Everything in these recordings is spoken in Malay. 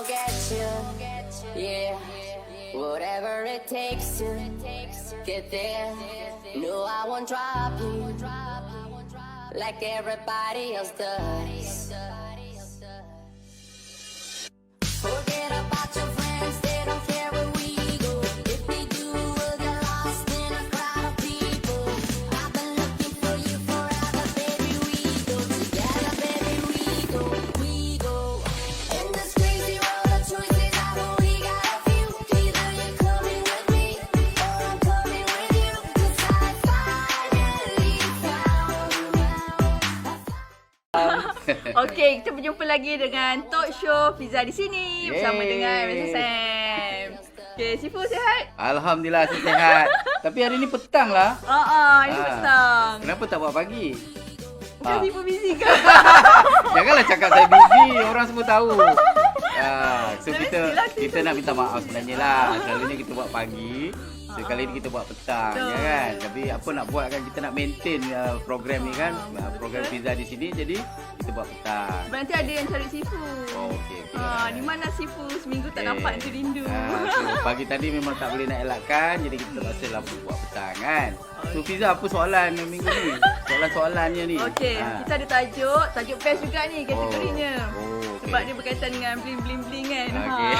get you. Yeah, whatever it takes to get there. No, I won't drop you like everybody else does. Forget about your friends, they don't care where we go. If they do, we'll get lost in a crowd of people. I've been looking for you forever, baby. We go together, baby. We go. In this crazy world of choices, I've only got a few. Either you're coming with me, or I'm coming with you. 'Cause I finally found you. Okey, kita berjumpa lagi dengan Talk Show Fiza di sini bersama dengan Mr. Sam. Okey, Sifu sihat? Alhamdulillah saya sihat. Tapi hari ni petang lah. Ini petang. Kenapa tak buat pagi? Bukan Sifu busy ke? Janganlah cakap saya busy, orang semua tahu. So mestilah kita nak minta maaf sebenarnya lah. Selalunya kita buat pagi. Sekali ni kita buat petang, ya kan? Tapi apa nak buat kan, kita nak maintain program ni kan, program Fiza di sini, jadi kita buat petang. Nanti ada yang cari Sifu. Oh, okey. Di mana Sifu seminggu tak nampak tu rindu. So, pagi tadi memang tak boleh nak elakkan, jadi kita terpaksa lah buat petang kan. So Fiza, apa soalan minggu ni? Soalan-soalannya ni. Okey, kita ada tajuk best juga ni kategorinya. Okay. Sebab dia berkaitan dengan bling-bling-bling kan. Okay.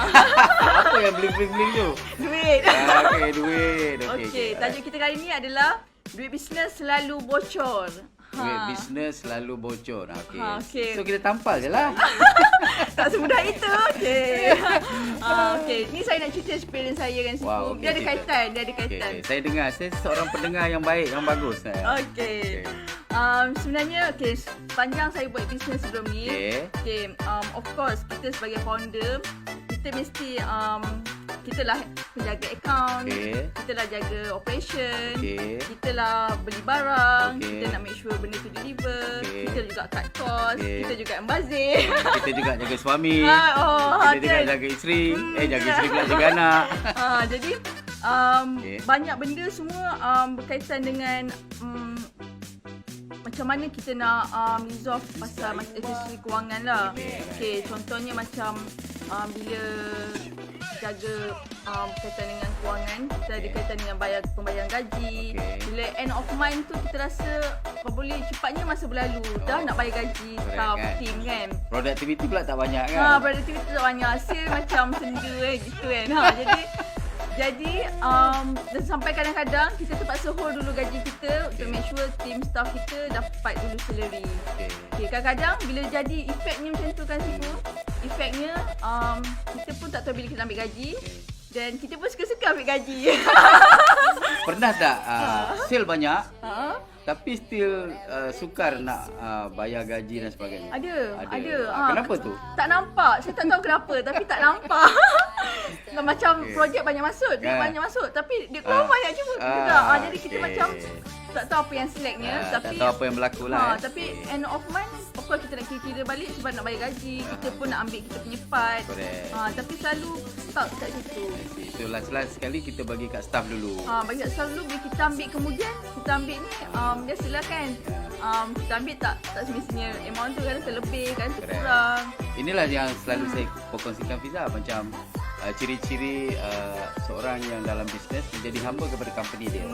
Apa yang bling-bling tu? Duit. Okey, duit. Okey, tajuk kita kali ni adalah duit bisnes selalu bocor. Duit bisnes selalu bocor. Okey. Okey. So kita tampal je lah. Tak semudah itu. Okey. Okey, ni saya nak cerita experience saya dengan Sifu. Wow, Dia ada kaitan. Okay. Saya dengar, saya seorang pendengar yang baik, yang bagus. Okey. Sebenarnya sepanjang saya buat bisnes sebelum ni, of course kita sebagai founder, kita mesti kita lah penjaga account, kita lah jaga operation, kita lah beli barang, kita nak make sure benda tu deliver, kita juga cut cost, kita juga membazir. Kita juga jaga suami, kita juga kan? jaga isteri, jaga isteri pula jaga anak. Jadi banyak benda semua berkaitan dengan macam mana kita nak resolve pasal sisi kewangan lah. Contohnya macam bila jaga berkaitan dengan kewangan, kita ada kaitan dengan pembayaran gaji. Bila end of month tu kita rasa boleh cepatnya masa berlalu. Dah nak bayar gaji staff, team kan. Productivity pula tak banyak kan? Productivity tak banyak. Hasil macam senda gitu kan. Jadi dan sampai kadang-kadang kita terpaksa hold dulu gaji kita untuk make sure team staff kita dapat dulu salary. Kadang-kadang bila jadi efeknya macam tu kan Sifu, efeknya kita pun tak tahu bila kita ambil gaji dan kita pun suka-suka ambil gaji. Pernah tak sale banyak tapi still sukar nak bayar gaji dan sebagainya? Ada. Kenapa tu? Tak nampak. Saya tak tahu kenapa tapi tak nampak. Macam projek banyak masuk, duit banyak masuk tapi dia keluar banyak juga. Jadi kita macam tak tahu apa yang slacknya, tapi tak tahu apa yang berlaku lah. Tapi end of month of course kita nak kira balik sebab nak bayar gaji, kita pun nak ambil kita punya part. Tapi selalu stuck kat situ. So last sekali kita bagi kat staff dulu. Bagi kat staff dulu, bila kita ambil kemudian kita ambil ni biasalah kan. Kita ambil tak semestinya amount tu kan terlebih kan terkurang. Inilah yang selalu saya kongsikan Fiza, macam ciri-ciri seorang yang dalam bisnes menjadi hamba kepada company dia.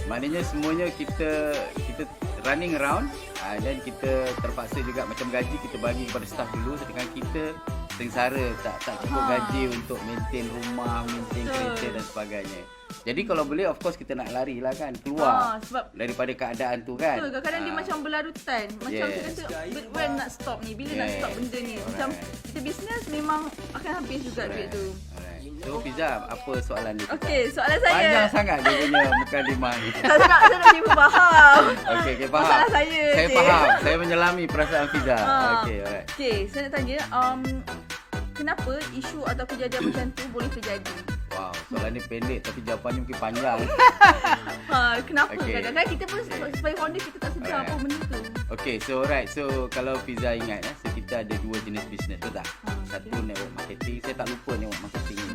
Maknanya semuanya kita running around dan kita terpaksa juga macam gaji kita bagi kepada staff dulu, sedangkan kita sengsara tak cukup gaji untuk maintain rumah, maintain kereta dan sebagainya. Jadi kalau boleh of course kita nak lari lah kan, keluar sebab daripada keadaan tu kan. Kadang-kadang dia macam berlarutan. Macam kita kata when nak stop ni, bila nak stop benda ni. Macam kita bisnes memang akan habis juga duit tu. So Fiza, apa soalan dia? Okey, soalan saya. Panjang sangat dia punya mukadimah ni. Saya nak Sifu faham. Okey, faham. Masalah saya. Saya faham. Saya menyelami perasaan Fiza. Okey, saya nak tanya kenapa isu atau kejadian macam tu boleh terjadi? Wow, soalan ni pendek tapi jawapannya mungkin panjang. Kenapa? Kadang-kadang kita pun sebagai founder kita tak sedar apa benda tu. Okay, so kalau Fiza ingat so kita ada dua jenis bisnes tu tak? Satu network marketing, saya tak lupa network marketing ni.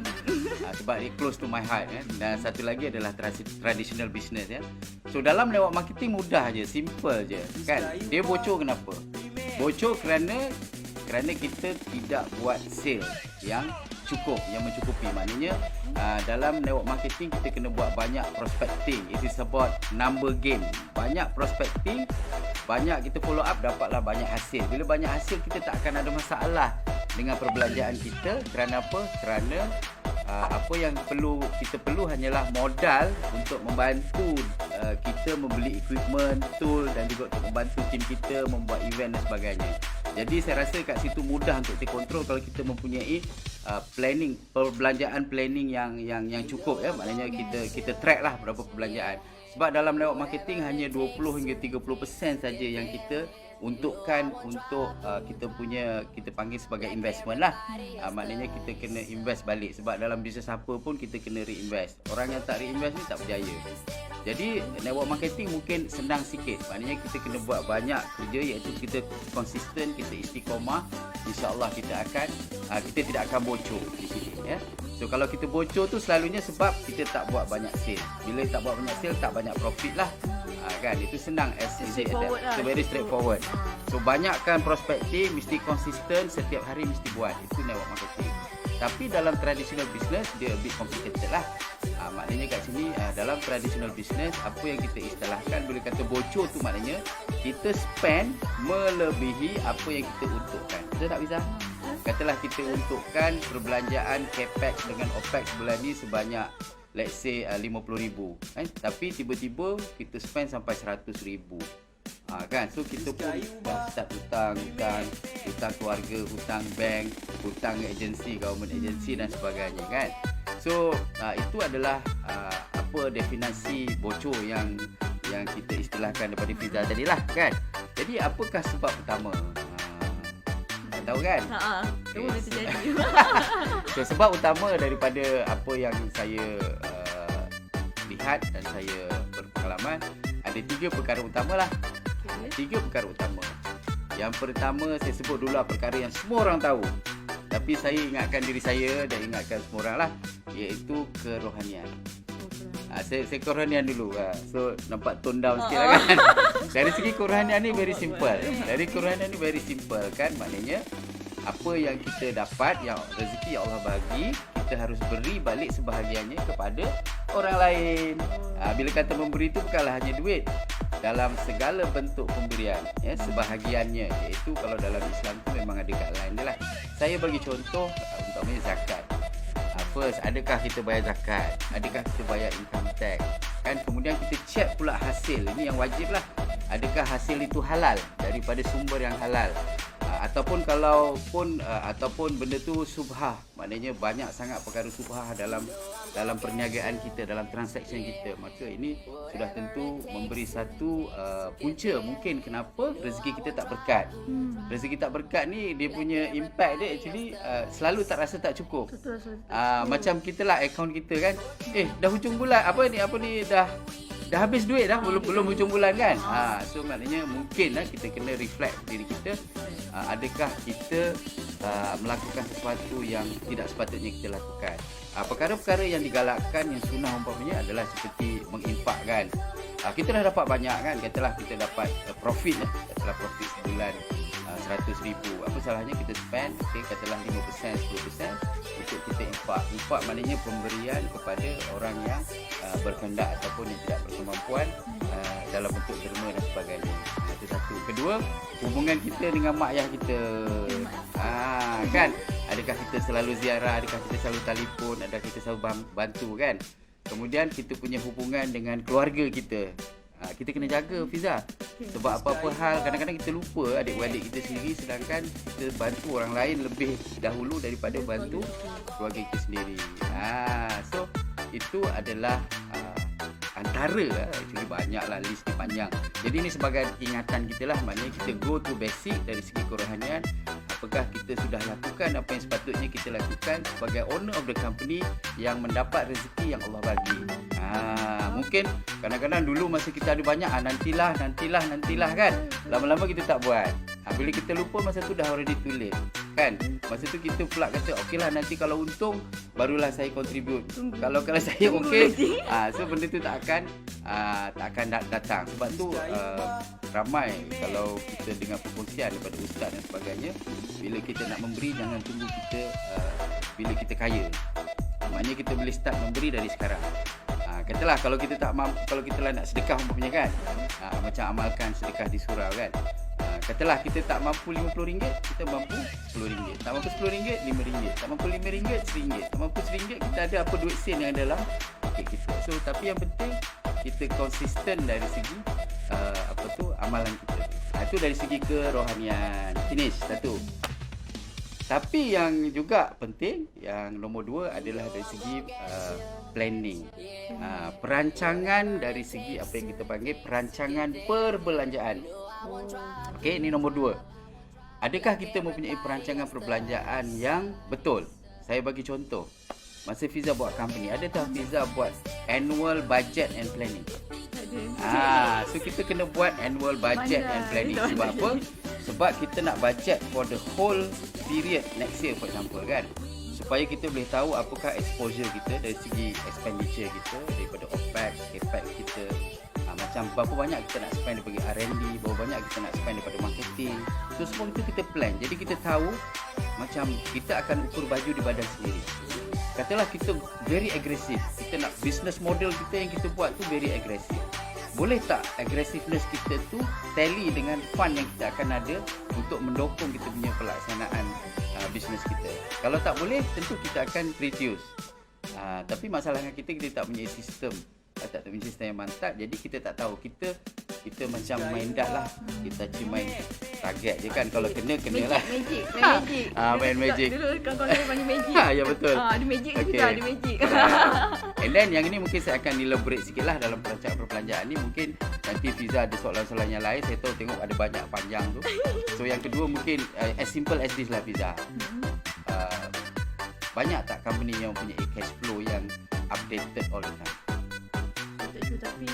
Sebab it close to my heart kan. Dan satu lagi adalah traditional business ya. So dalam network marketing mudah je, simple je kan. Dia bocor kenapa? Bocor kerana kerana kita tidak buat sale yang cukup, yang mencukupi. Maknanya dalam network marketing kita kena buat banyak prospecting. It is about number game. Banyak prospecting, banyak kita follow up, dapatlah banyak hasil. Bila banyak hasil, kita tak akan ada masalah dengan perbelanjaan kita. Kerana apa? Kerana apa yang kita perlu hanyalah modal untuk membantu kita membeli equipment, tool dan juga untuk membantu tim kita membuat event dan sebagainya. Jadi saya rasa kat situ mudah untuk dikontrol kalau kita mempunyai planning, perbelanjaan planning yang cukup ya. Maknanya kita track lah berapa perbelanjaan. Sebab dalam network marketing hanya 20 hingga 30% saja yang kita untukkan untuk kita panggil sebagai investment lah. Maknanya kita kena invest balik. Sebab dalam bisnes apa pun kita kena reinvest. Orang yang tak reinvest ni tak berjaya. Jadi network marketing mungkin senang sikit. Maknanya kita kena buat banyak kerja, iaitu kita konsisten, kita istiqamah. InsyaAllah kita tidak akan bocor di sini ya. So kalau kita bocor tu selalunya sebab kita tak buat banyak sale. Bila tak buat banyak sale, tak banyak profit lah. Kan itu senang as easy as that. So very straightforward. So banyakkan prospecting, mesti konsisten, setiap hari mesti buat. Itu network marketing. Tapi dalam traditional business dia a bit complicated lah. Maknanya kat sini dalam traditional business apa yang kita istilahkan, bila kata bocor tu maknanya kita spend melebihi apa yang kita untukkan. Betul tak Fiza? Katalah kita untukkan perbelanjaan capex dengan opex bulan ni sebanyak let's say 50,000 kan, tapi tiba-tiba kita spend sampai 100,000 kan. So kita pun dah start hutang keluarga, hutang bank, hutang agensi, government agency dan sebagainya kan. So itu adalah apa definisi bocor yang kita istilahkan daripada Fiza tadi lah kan. Jadi apakah sebab utama? Tahu kan? Boleh terjadi. So, sebab utama daripada apa yang saya lihat dan saya berpengalaman, ada 3 perkara utama lah. 3 perkara utama. Yang pertama saya sebut dulu lah perkara yang semua orang tahu, tapi saya ingatkan diri saya dan ingatkan semua orang lah, iaitu kerohanian. Saya kerohanian dulu. So nampak tone down sikit lah kan. Dari segi kerohanian ni very simple. Kan, maknanya apa yang kita dapat, yang rezeki yang Allah bagi, kita harus beri balik sebahagiannya kepada orang lain. Bila kata memberi itu bukanlah hanya duit, dalam segala bentuk pemberian ya, sebahagiannya, iaitu kalau dalam Islam tu memang ada guideline dia lah. Saya bagi contoh umpamanya zakat. First, adakah kita bayar zakat? Adakah kita bayar income tax? Kan, kemudian kita check pula hasil. Ini yang wajib lah. Adakah hasil itu halal daripada sumber yang halal? Ataupun ataupun benda tu subhah, maknanya banyak sangat perkara subhah dalam perniagaan kita, dalam transaction kita, maka ini sudah tentu memberi satu punca mungkin kenapa rezeki kita tak berkat. Rezeki tak berkat ni dia punya impact dia actually selalu tak rasa tak cukup. Macam kita lah akaun kita kan, dah hujung bulan apa ni dah habis duit dah, belum hujung bulan kan. So maknanya mungkin lah kita kena reflect diri kita, adakah kita melakukan sesuatu yang tidak sepatutnya kita lakukan. Perkara-perkara yang digalakkan, yang sunnah umpamanya adalah seperti menginfakkan. Kita dah dapat banyak kan, katalah kita dapat profit sebulan 100,000. Apa salahnya kita spend, katalah 5%, 10% untuk kita infak maknanya pemberian kepada orang yang berkehendak ataupun yang tidak berkemampuan dalam bentuk derma dan sebagainya. Itu satu. Kedua, hubungan kita dengan mak ayah kita. Kan, adakah kita selalu ziarah, adakah kita selalu telefon, adakah kita selalu bantu kan. Kemudian kita punya hubungan dengan keluarga kita. Kita kena jaga Fiza. Sebab apa-apa hal kadang-kadang kita lupa adik-beradik kita sendiri, sedangkan kita bantu orang lain lebih dahulu daripada bantu keluarga kita sendiri. So itu adalah antara actually banyaklah, list ni panjang. Jadi ini sebagai ingatan kita lah, maknanya kita go to basic dari segi kerohanian. Apakah kita sudah lakukan apa yang sepatutnya kita lakukan sebagai owner of the company yang mendapat rezeki yang Allah bagi. Mungkin kadang-kadang dulu masa kita ada banyak, nantilah kan. Lama-lama kita tak buat. Bila kita lupa, masa tu dah already too late. kan. Masa tu kita pula kata okeylah nanti kalau untung barulah saya contribute. Kalau saya okey, so benda tu tak akan datang. Sebab tu ramai kalau kita dengar perkongsian daripada ustaz dan sebagainya, bila kita nak memberi jangan tunggu kita bila kita kaya. Maknanya kita boleh start memberi dari sekarang. Katalah kalau kita tak mampu, kalau kita lah nak sedekah umpamanya kan, macam amalkan sedekah di surau kan. Katalah kita tak mampu RM50, kita mampu RM10. Tak mampu RM10, RM5. Tak mampu RM5, RM1. Tak mampu RM1, kita ada apa duit sen yang dalam poket kita. So tapi yang penting kita konsisten dari segi amalan kita. Itu dari segi kerohanian. Finish satu. Tapi yang juga penting, yang nombor 2 adalah dari segi planning. Perancangan dari segi apa yang kita panggil perancangan perbelanjaan. Okey, ini nombor 2. Adakah kita mempunyai perancangan perbelanjaan yang betul? Saya bagi contoh. Masa Fiza buat company, adakah Fiza buat annual budget and planning? So kita kena buat annual budget and planning. Sebab apa? Sebab kita nak budget for the whole period next year for example kan. Supaya kita boleh tahu apakah exposure kita dari segi expenditure kita, daripada OPEX, CAPEX kita. Macam berapa banyak kita nak spend daripada R&D, berapa banyak kita nak spend daripada marketing. So semua itu kita plan. Jadi kita tahu macam kita akan ukur baju di badan sendiri. Katalah kita very agresif. Kita nak business model kita yang kita buat tu very agresif. Boleh tak aggressiveness kita tu tally dengan fund yang kita akan ada untuk mendukung kita punya pelaksanaan bisnes kita? Kalau tak boleh, tentu kita akan reduce. Tapi masalahnya kita tak punya sistem. Tak punya sistem yang mantap. Jadi kita tak tahu. Kita macam main dah lah. Kita cuma main target je kan. Kalau kenalah. Main magic. Dulu kawan-kawan panggil magic. Ya betul. Ada magic okay. Juga, ada magic. And then yang ini mungkin saya akan elaborate sikit lah dalam perancangan perbelanjaan ni. Mungkin nanti Fiza ada soalan-soalan yang lain. Saya tahu tengok ada banyak panjang tu. So yang kedua mungkin as simple as this lah Fiza. Banyak tak company yang punya cash flow yang updated all the time? Tapi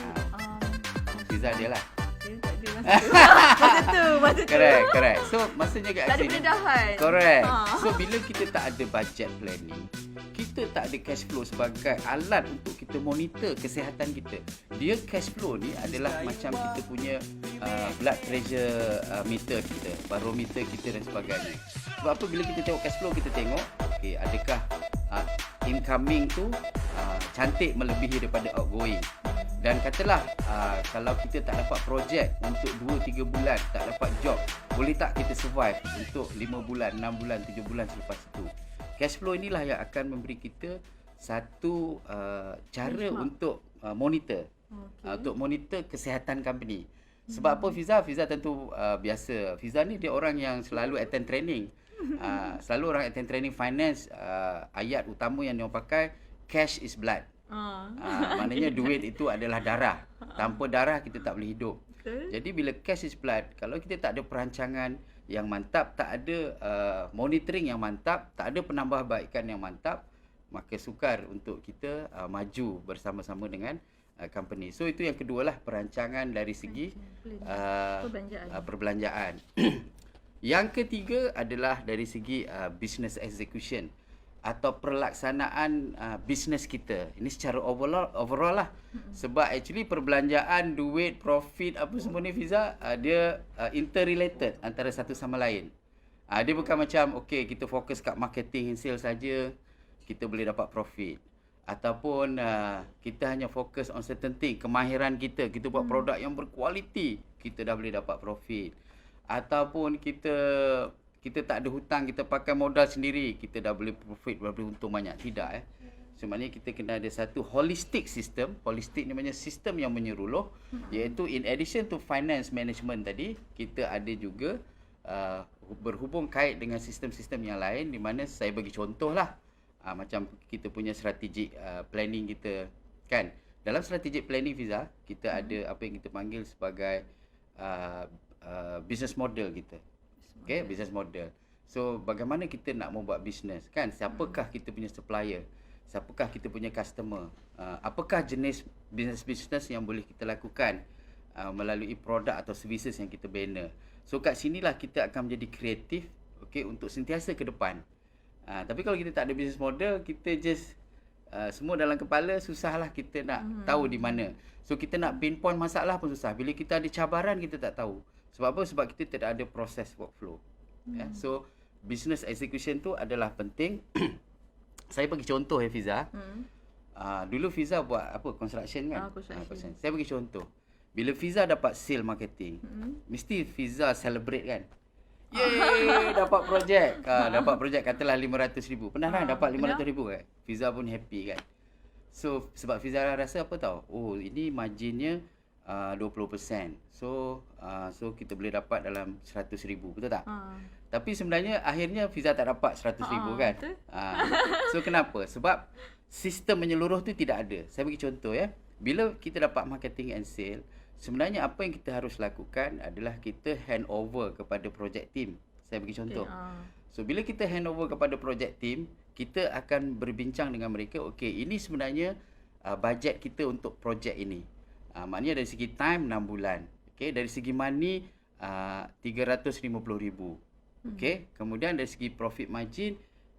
Fiza dia lah. Masa tu. Correct. So maksudnya kat tak ada sini pendedahan. Correct. So bila kita tak ada budget planning, kita tak ada cash flow sebagai alat untuk kita monitor kesihatan kita. Dia cash flow ni adalah macam kita punya blood pressure meter kita, barometer kita dan sebagainya. Sebab apa bila kita tengok cash flow, kita tengok okey, adakah incoming tu cantik melebihi daripada outgoing. Dan katalah kalau kita tak dapat projek untuk 2-3 bulan, tak dapat job, boleh tak kita survive untuk 5 bulan, 6 bulan, 7 bulan selepas itu? Cash flow inilah yang akan memberi kita satu cara untuk monitor. Untuk monitor kesihatan company. Sebab apa Fiza? Fiza tentu biasa. Fiza ni dia orang yang selalu attend training. Selalu orang attend training finance, ayat utama yang dia pakai, cash is blood. Maknanya duit itu adalah darah. Tanpa darah kita tak boleh hidup. Jadi bila cash is blood, kalau kita tak ada perancangan yang mantap, tak ada monitoring yang mantap, tak ada penambahbaikan yang mantap, maka sukar untuk kita maju bersama-sama dengan company. So itu yang kedua lah, perancangan dari segi perbelanjaan. Yang ketiga adalah dari segi business execution atau perlaksanaan bisnes kita. Ini secara overall lah. Sebab actually perbelanjaan, duit, profit, apa semua ni Fiza, dia interrelated antara satu sama lain. Dia bukan macam okey kita fokus kat marketing and sales saja, kita boleh dapat profit. Ataupun kita hanya fokus on certain thing, kemahiran kita buat produk yang berkualiti, kita dah boleh dapat profit. Ataupun kita tak ada hutang, kita pakai modal sendiri, kita dah boleh profit, dah boleh untung banyak. Tidak Sebenarnya kita kena ada satu holistic system. Holistic ni maknanya sistem yang menyeluruh, iaitu in addition to finance management tadi, kita ada juga berhubung kait dengan sistem-sistem yang lain, di mana saya bagi contoh lah. Macam kita punya strategic planning kita kan. Dalam strategic planning Fiza, kita ada apa yang kita panggil sebagai business model kita. Okay, business model. So bagaimana kita nak membuat bisnes kan? Siapakah kita punya supplier? Siapakah kita punya customer? Apakah jenis bisnes yang boleh kita lakukan melalui produk atau services yang kita bina? So kat sinilah kita akan menjadi kreatif okey, untuk sentiasa ke depan. Tapi kalau kita tak ada business model, kita just semua dalam kepala, susahlah kita nak tahu di mana. So kita nak pinpoint masalah pun susah. Bila kita ada cabaran, kita tak tahu. Sebab apa? Sebab kita tidak ada proses workflow. So business execution tu adalah penting. Saya bagi contoh Fiza. Dulu Fiza buat apa? Construction kan? Construction. Saya bagi contoh. Bila Fiza dapat sale marketing, mesti Fiza celebrate kan? Yeay, dapat projek. Dapat projek katalah 500,000. Pernah kan dapat 500,000 kan? Fiza pun happy kan? So sebab Fiza rasa apa tahu? Oh, ini marginnya 20%. So kita boleh dapat dalam 100,000, betul tak? Tapi sebenarnya akhirnya Fiza tak dapat 100,000 kan? So kenapa? Sebab sistem menyeluruh tu tidak ada. Saya bagi contoh ya. Bila kita dapat marketing and sale, sebenarnya apa yang kita harus lakukan adalah kita hand over kepada project team. Saya bagi contoh. So bila kita hand over kepada project team, kita akan berbincang dengan mereka, okey, ini sebenarnya bajet kita untuk projek ini. Maknanya dari segi time 6 bulan. Okey, dari segi money 350,000. Okey, kemudian dari segi profit margin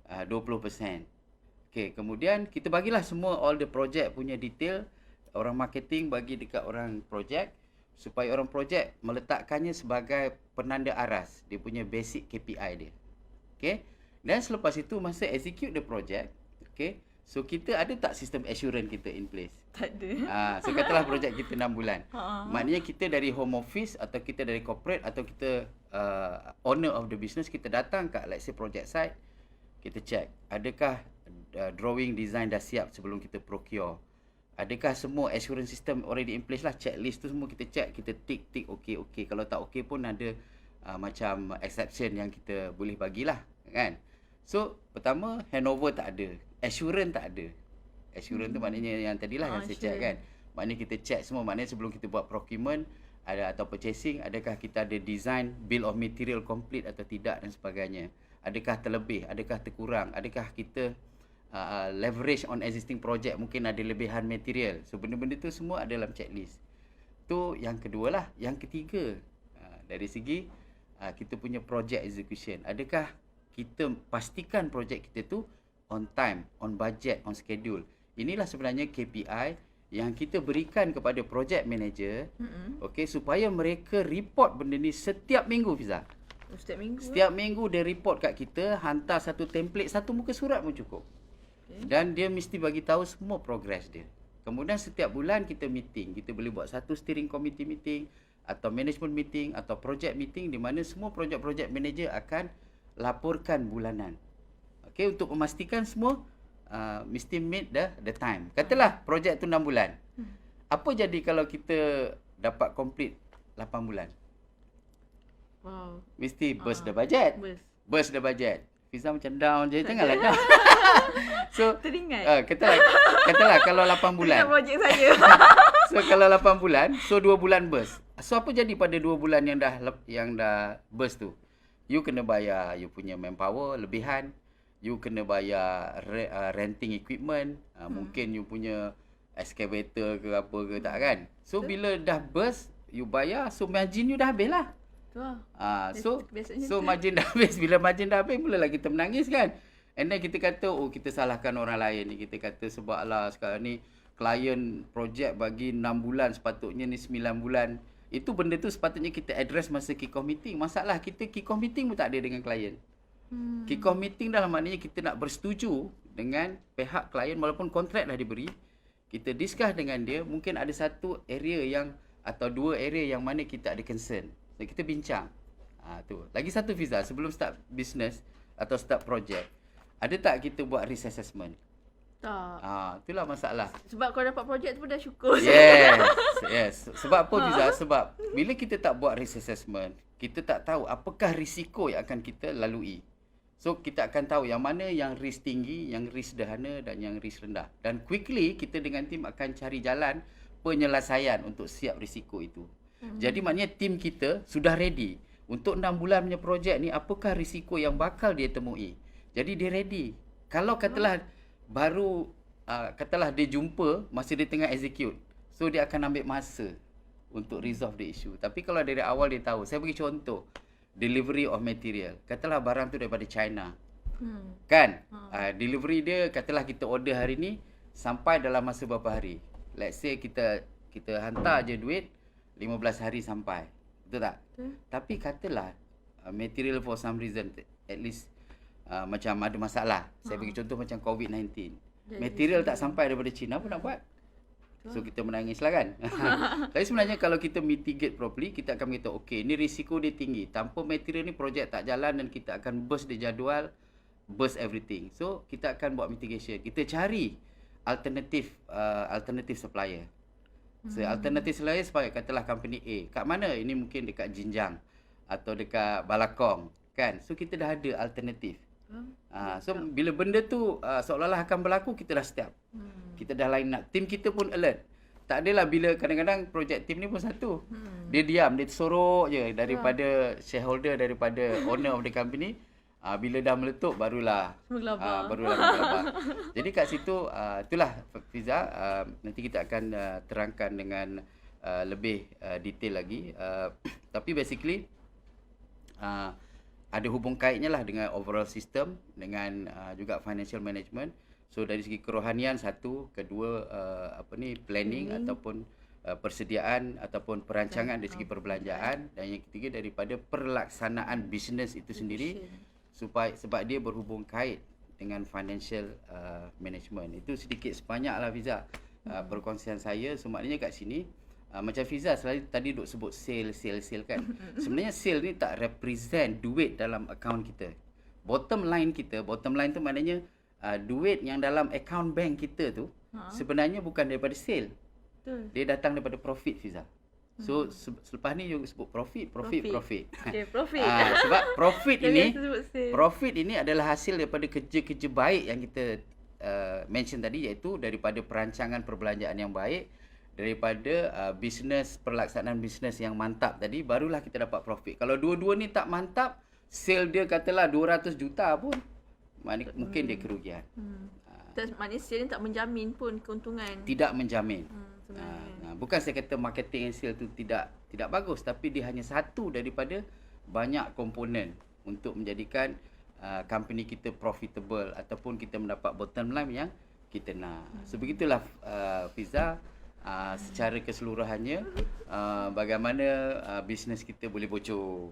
20%. Okey, kemudian kita bagilah semua all the project punya detail. Orang marketing bagi dekat orang project supaya orang project meletakkannya sebagai penanda aras dia punya basic KPI dia. Okey. Dan selepas itu masa execute the project, okey. So kita ada tak sistem assurance kita in place? Tak ada. So katalah projek kita 6 bulan. Maknanya kita dari home office atau kita dari corporate atau kita owner of the business, kita datang kat let's say project site, kita check adakah drawing design dah siap sebelum kita procure. Adakah semua assurance system already in place lah, checklist tu semua kita check, kita tick okey. Kalau tak okey pun ada macam exception yang kita boleh bagilah kan. So pertama handover tak ada, assurance tak ada. Assurance tu maknanya yang tadilah yang saya check kan. Maknanya kita check semua, maknanya sebelum kita buat procurement atau purchasing, adakah kita ada design bill of material complete atau tidak dan sebagainya. Adakah terlebih, adakah terkurang, adakah kita leverage on existing project, mungkin ada lebihan material. So benda-benda tu semua ada dalam checklist. Tu yang kedua lah. Yang ketiga, dari segi kita punya project execution, adakah kita pastikan project kita tu on time, on budget, on schedule. Inilah sebenarnya KPI yang kita berikan kepada project manager, okey, supaya mereka report benda ni setiap minggu, Fiza. Setiap minggu? Setiap minggu dia report kat kita, hantar satu template, satu muka surat pun cukup. Dan dia mesti bagi tahu semua progress dia. Kemudian setiap bulan kita meeting. Kita boleh buat satu steering committee meeting atau management meeting atau project meeting di mana semua project manager akan laporkan bulanan. Okey, untuk memastikan semua mesti meet the time. Katalah projek tu 6 bulan. Apa jadi kalau kita dapat complete 8 bulan? Wow. Mesti burst the budget. Burst the budget. Fiza macam down je, janganlah down. So teringat. katalah kalau 8 bulan. Teringat projek saya. So kalau 8 bulan, so 2 bulan burst. So apa jadi pada 2 bulan yang dah burst tu? You kena bayar you punya manpower lebihan, you kena bayar renting equipment, mungkin you punya excavator ke apa ke tak kan. So bila dah burst, you bayar, so margin you dah habis lah. So margin dah habis. Bila margin dah habis, mulalah kita menangis kan. And then kita kata, oh kita salahkan orang lain ni. Kita kata sebab lah sekarang ni klien projek bagi 6 bulan, sepatutnya ni 9 bulan. Itu benda tu sepatutnya kita address masa kick-off meeting. Masalah kita kick-off meeting pun tak ada dengan klien. Kick-off meeting dalam maknanya kita nak bersetuju dengan pihak klien walaupun kontrak dah diberi. Kita discuss dengan dia, mungkin ada satu area yang atau 2 area yang mana kita ada concern. So, kita bincang. Tu. Lagi satu, Fiza, sebelum start business atau start project, ada tak kita buat risk assessment? Tak. Itulah masalah. Sebab kalau dapat projek tu pun dah syukur. Yes. Sebab apa, Fiza? Sebab bila kita tak buat risk assessment, kita tak tahu apakah risiko yang akan kita lalui. So, kita akan tahu yang mana yang risk tinggi, yang risk sederhana dan yang risk rendah. Dan quickly, kita dengan tim akan cari jalan penyelesaian untuk siap risiko itu. Jadi maknanya tim kita sudah ready. Untuk 6 bulan punya projek ni, apakah risiko yang bakal dia temui. Jadi dia ready. Kalau katalah katalah dia jumpa masa dia tengah execute, so dia akan ambil masa untuk resolve the issue. Tapi kalau dari awal dia tahu, saya bagi contoh, delivery of material. Katalah barang tu daripada China. Hmm. Kan? Delivery dia katalah kita order hari ni sampai dalam masa berapa hari. Let's say kita hantar je duit 15 hari sampai. Betul tak? Betul. Tapi katalah material for some reason at least macam ada masalah. Saya bagi contoh macam COVID-19. Material tak sampai daripada China, apa nak buat? So kita menangis lah kan. Tapi sebenarnya kalau kita mitigate properly, kita akan beritahu okay, ni risiko dia tinggi. Tanpa material ni projek tak jalan dan kita akan burst the jadual, burst everything. So kita akan buat mitigation. Kita cari alternative supplier. So alternative supplier sebagai katalah company A. Kat mana? Ini mungkin dekat Jinjang atau dekat Balakong kan. So kita dah ada alternatif. So bila benda tu seolah-olah akan berlaku, kita dah step. Kita dah line up. Tim kita pun alert. Tak adalah bila kadang-kadang projek tim ni pun satu. Dia diam, dia sorok je daripada shareholder, daripada owner of the company. Bila dah meletup barulah menggelabah. Jadi kat situ itulah Fiza, nanti kita akan terangkan dengan lebih detail lagi. Tapi basically ada hubung kaitnya lah dengan overall system, dengan juga financial management. So dari segi kerohanian satu, kedua planning ataupun persediaan ataupun perancangan dari segi perbelanjaan, dan yang ketiga daripada perlaksanaan bisnes itu sendiri, sebab dia berhubung kait dengan financial management. Itu sedikit sebanyaklah Fiza perkongsian saya. So maknanya kat sini macam Fiza selalu tadi duk sebut sale kan. Sebenarnya sale ni tak represent duit dalam akaun kita. Bottom line tu maknanya duit yang dalam akaun bank kita tu sebenarnya bukan daripada sale. Betul. Dia datang daripada profit Fiza. So selepas ni you sebut profit. Okay, profit. Sebab profit ini sebut adalah hasil daripada kerja-kerja baik yang kita mention tadi, iaitu daripada perancangan perbelanjaan yang baik, daripada pelaksanaan bisnes yang mantap tadi, barulah kita dapat profit. Kalau dua-dua ni tak mantap, sale dia katalah 200 juta pun, mungkin dia kerugian. Maknanya sale ni tak menjamin pun keuntungan. Tidak menjamin. Bukan saya kata marketing and sale tu tidak bagus, tapi dia hanya satu daripada banyak komponen untuk menjadikan company kita profitable ataupun kita mendapat bottom line yang kita nak. So begitulah Fiza, secara keseluruhannya bagaimana bisnes kita boleh bocor.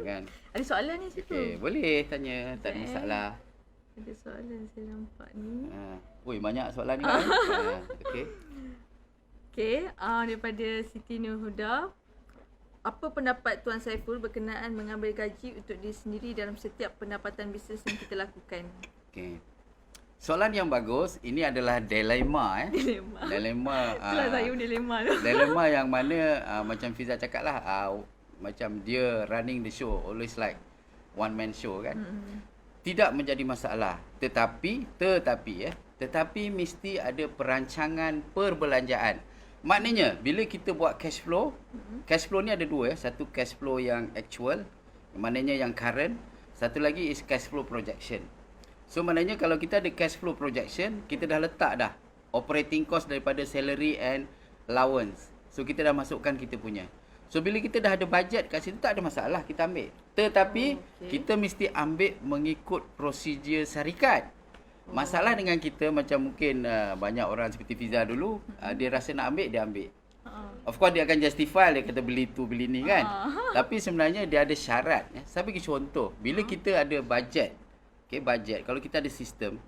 Kan. Ada soalan ni situ. Okay, boleh tanya, tak ada masalah. Ada soalan saya nampak ni. Banyak soalan ni kan. Okey, daripada Siti Nurhuda. Apa pendapat Tuan Saiful berkenaan mengambil gaji untuk diri sendiri dalam setiap pendapatan bisnes yang kita lakukan? Okey. Soalan yang bagus. Ini adalah dilema. Dilema. Itulah saya pun dilema tu. Dilema yang mana macam Fiza cakap lah, macam dia running the show, always like one man show kan. Tidak menjadi masalah. Tetapi mesti ada perancangan perbelanjaan. Maknanya bila kita buat cash flow ni ada dua. Satu cash flow yang actual, maknanya yang current. Satu lagi is cash flow projection. So maknanya kalau kita ada cash flow projection, kita dah letak dah operating cost daripada salary and allowance. So kita dah masukkan kita punya. So bila kita dah ada budget kat situ, tak ada masalah, kita ambil. Tetapi kita mesti ambil mengikut prosedur syarikat. Masalah dengan kita macam mungkin banyak orang seperti Fiza dulu, dia rasa nak ambil, dia ambil. Of course dia akan justify, dia kata beli tu beli ni kan. Tapi sebenarnya dia ada syarat. Saya bagi contoh, bila kita ada budget, budget, kalau kita ada sistem,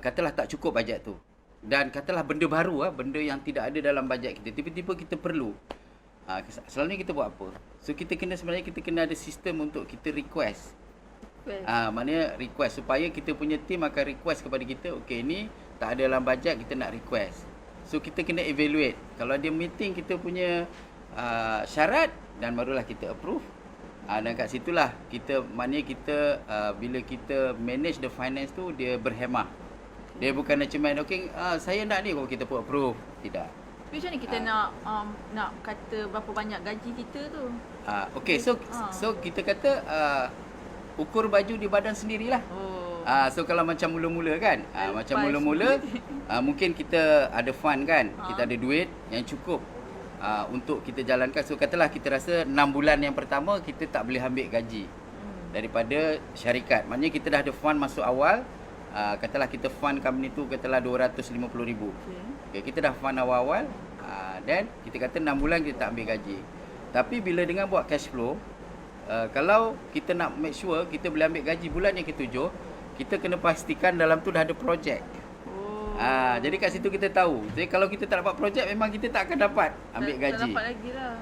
katalah tak cukup budget tu, dan katalah benda baru, benda yang tidak ada dalam budget kita, tiba-tiba kita perlu, selalunya kita buat apa? So kita kena ada sistem untuk kita request. Maknanya request supaya kita punya team akan request kepada kita, okey ni tak ada dalam bajet, kita nak request. So kita kena evaluate. Kalau dia meeting kita punya syarat, dan barulah kita approve. Dan kat situlah kita, maknanya kita bila kita manage the finance tu, dia berhemah. Dia bukan cuma okey saya nak ni, kita pun approve. Tidak. Tapi macam mana kita nak kata berapa banyak gaji kita tu? Okey, so kita kata ukur baju di badan sendirilah. So kalau macam mula-mula kan, mungkin kita ada fund kan, kita ada duit yang cukup untuk kita jalankan. So katalah kita rasa 6 bulan yang pertama kita tak boleh ambil gaji daripada syarikat. Maknanya kita dah ada fund masuk awal. Katalah kita fund company tu katalah 250,000. Okay, kita dah fund awal-awal. Dan kita kata 6 bulan kita tak ambil gaji. Tapi bila dengan buat cash flow, kalau kita nak make sure kita boleh ambil gaji bulan yang ke-7, kita kena pastikan dalam tu dah ada projek. Jadi kat situ kita tahu. Jadi kalau kita tak dapat projek, memang kita tak akan dapat ambil gaji. Tak dapat lagi lah.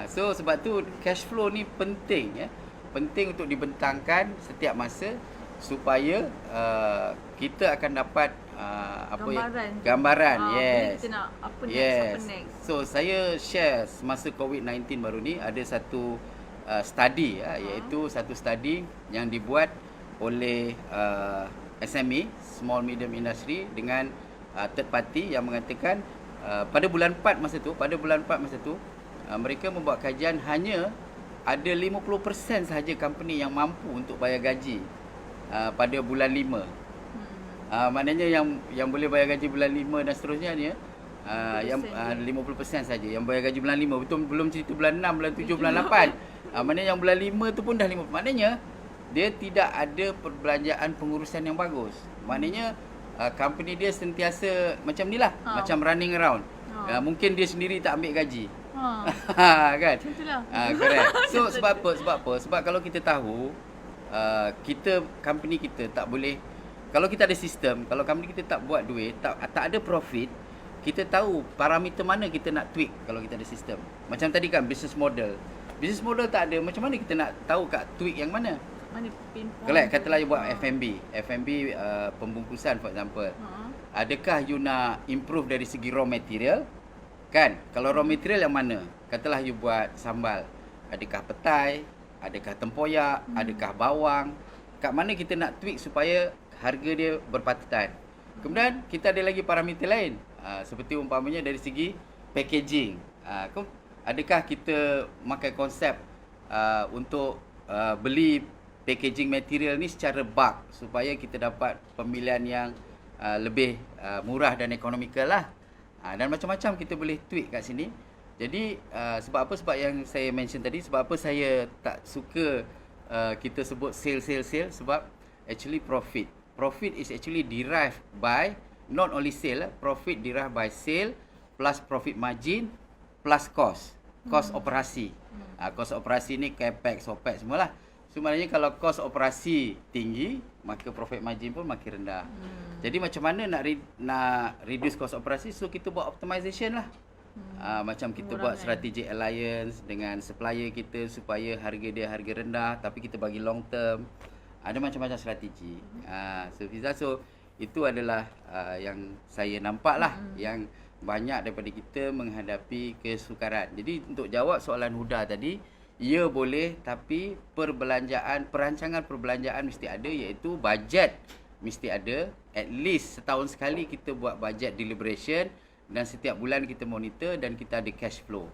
So sebab tu cash flow ni penting ya. Penting untuk dibentangkan setiap masa supaya kita akan dapat gambaran. Yes. Kita nak apa Yes. next. So saya share semasa COVID-19 baru ni ada satu study iaitu satu study yang dibuat oleh SME, Small Medium Industry, dengan third party yang mengatakan pada bulan 4 masa tu, mereka membuat kajian hanya ada 50% sahaja company yang mampu untuk bayar gaji pada bulan 5. Maknanya yang boleh bayar gaji bulan 5 dan seterusnya ni yang 50% saja yang bayar gaji bulan 5. Betul, belum cerita bulan 6, bulan 7, bulan 8. Maknanya yang bulan 5 tu pun dah 5. Maknanya dia tidak ada perbelanjaan pengurusan yang bagus. Maknanya company dia sentiasa macam ni lah, macam running around. Mungkin dia sendiri tak ambil gaji. Kan? Macam tu lah. Correct. So sebab apa? Sebab kalau kita tahu company kita tak boleh, kalau kita ada sistem, kalau company kita tak buat duit, tak ada profit, kita tahu parameter mana kita nak tweak kalau kita ada sistem. Macam tadi kan business model. Business model tak ada, macam mana kita nak tahu kat tweak yang mana? Mana pinpoint? Correct, katalah you buat F&B pembungkusan for example. Adakah you nak improve dari segi raw material? Kan? Kalau raw material yang mana? Katalah you buat sambal. Adakah petai? Adakah tempoyak? Adakah bawang? Kat mana kita nak tweak supaya harga dia berpatutan? Kemudian kita ada lagi parameter lain. Seperti umpamanya dari segi packaging. Adakah kita makan konsep untuk beli packaging material ni secara bulk supaya kita dapat pemilihan yang lebih murah dan ekonomikal lah. Dan macam-macam kita boleh tweak kat sini. Jadi sebab apa? Sebab yang saya mention tadi, sebab apa saya tak suka kita sebut sale. Sebab actually profit is actually derived by not only sale, profit derived by sale plus profit margin plus cost operasi. Kos operasi ni capex, opex semualah. So maknanya kalau kos operasi tinggi, maka profit margin pun makin rendah. Jadi macam mana nak reduce kos operasi? So kita buat optimization lah. Macam kita buat strategic alliance dengan supplier kita supaya harga dia harga rendah tapi kita bagi long term. Ada macam-macam strategi. So Fiza, itu adalah yang saya nampak lah yang banyak daripada kita menghadapi kesukaran. Jadi untuk jawab soalan Huda tadi, ya boleh, tapi perancangan perbelanjaan mesti ada, iaitu bajet mesti ada. At least setahun sekali kita buat bajet deliberation dan setiap bulan kita monitor dan kita ada cash flow.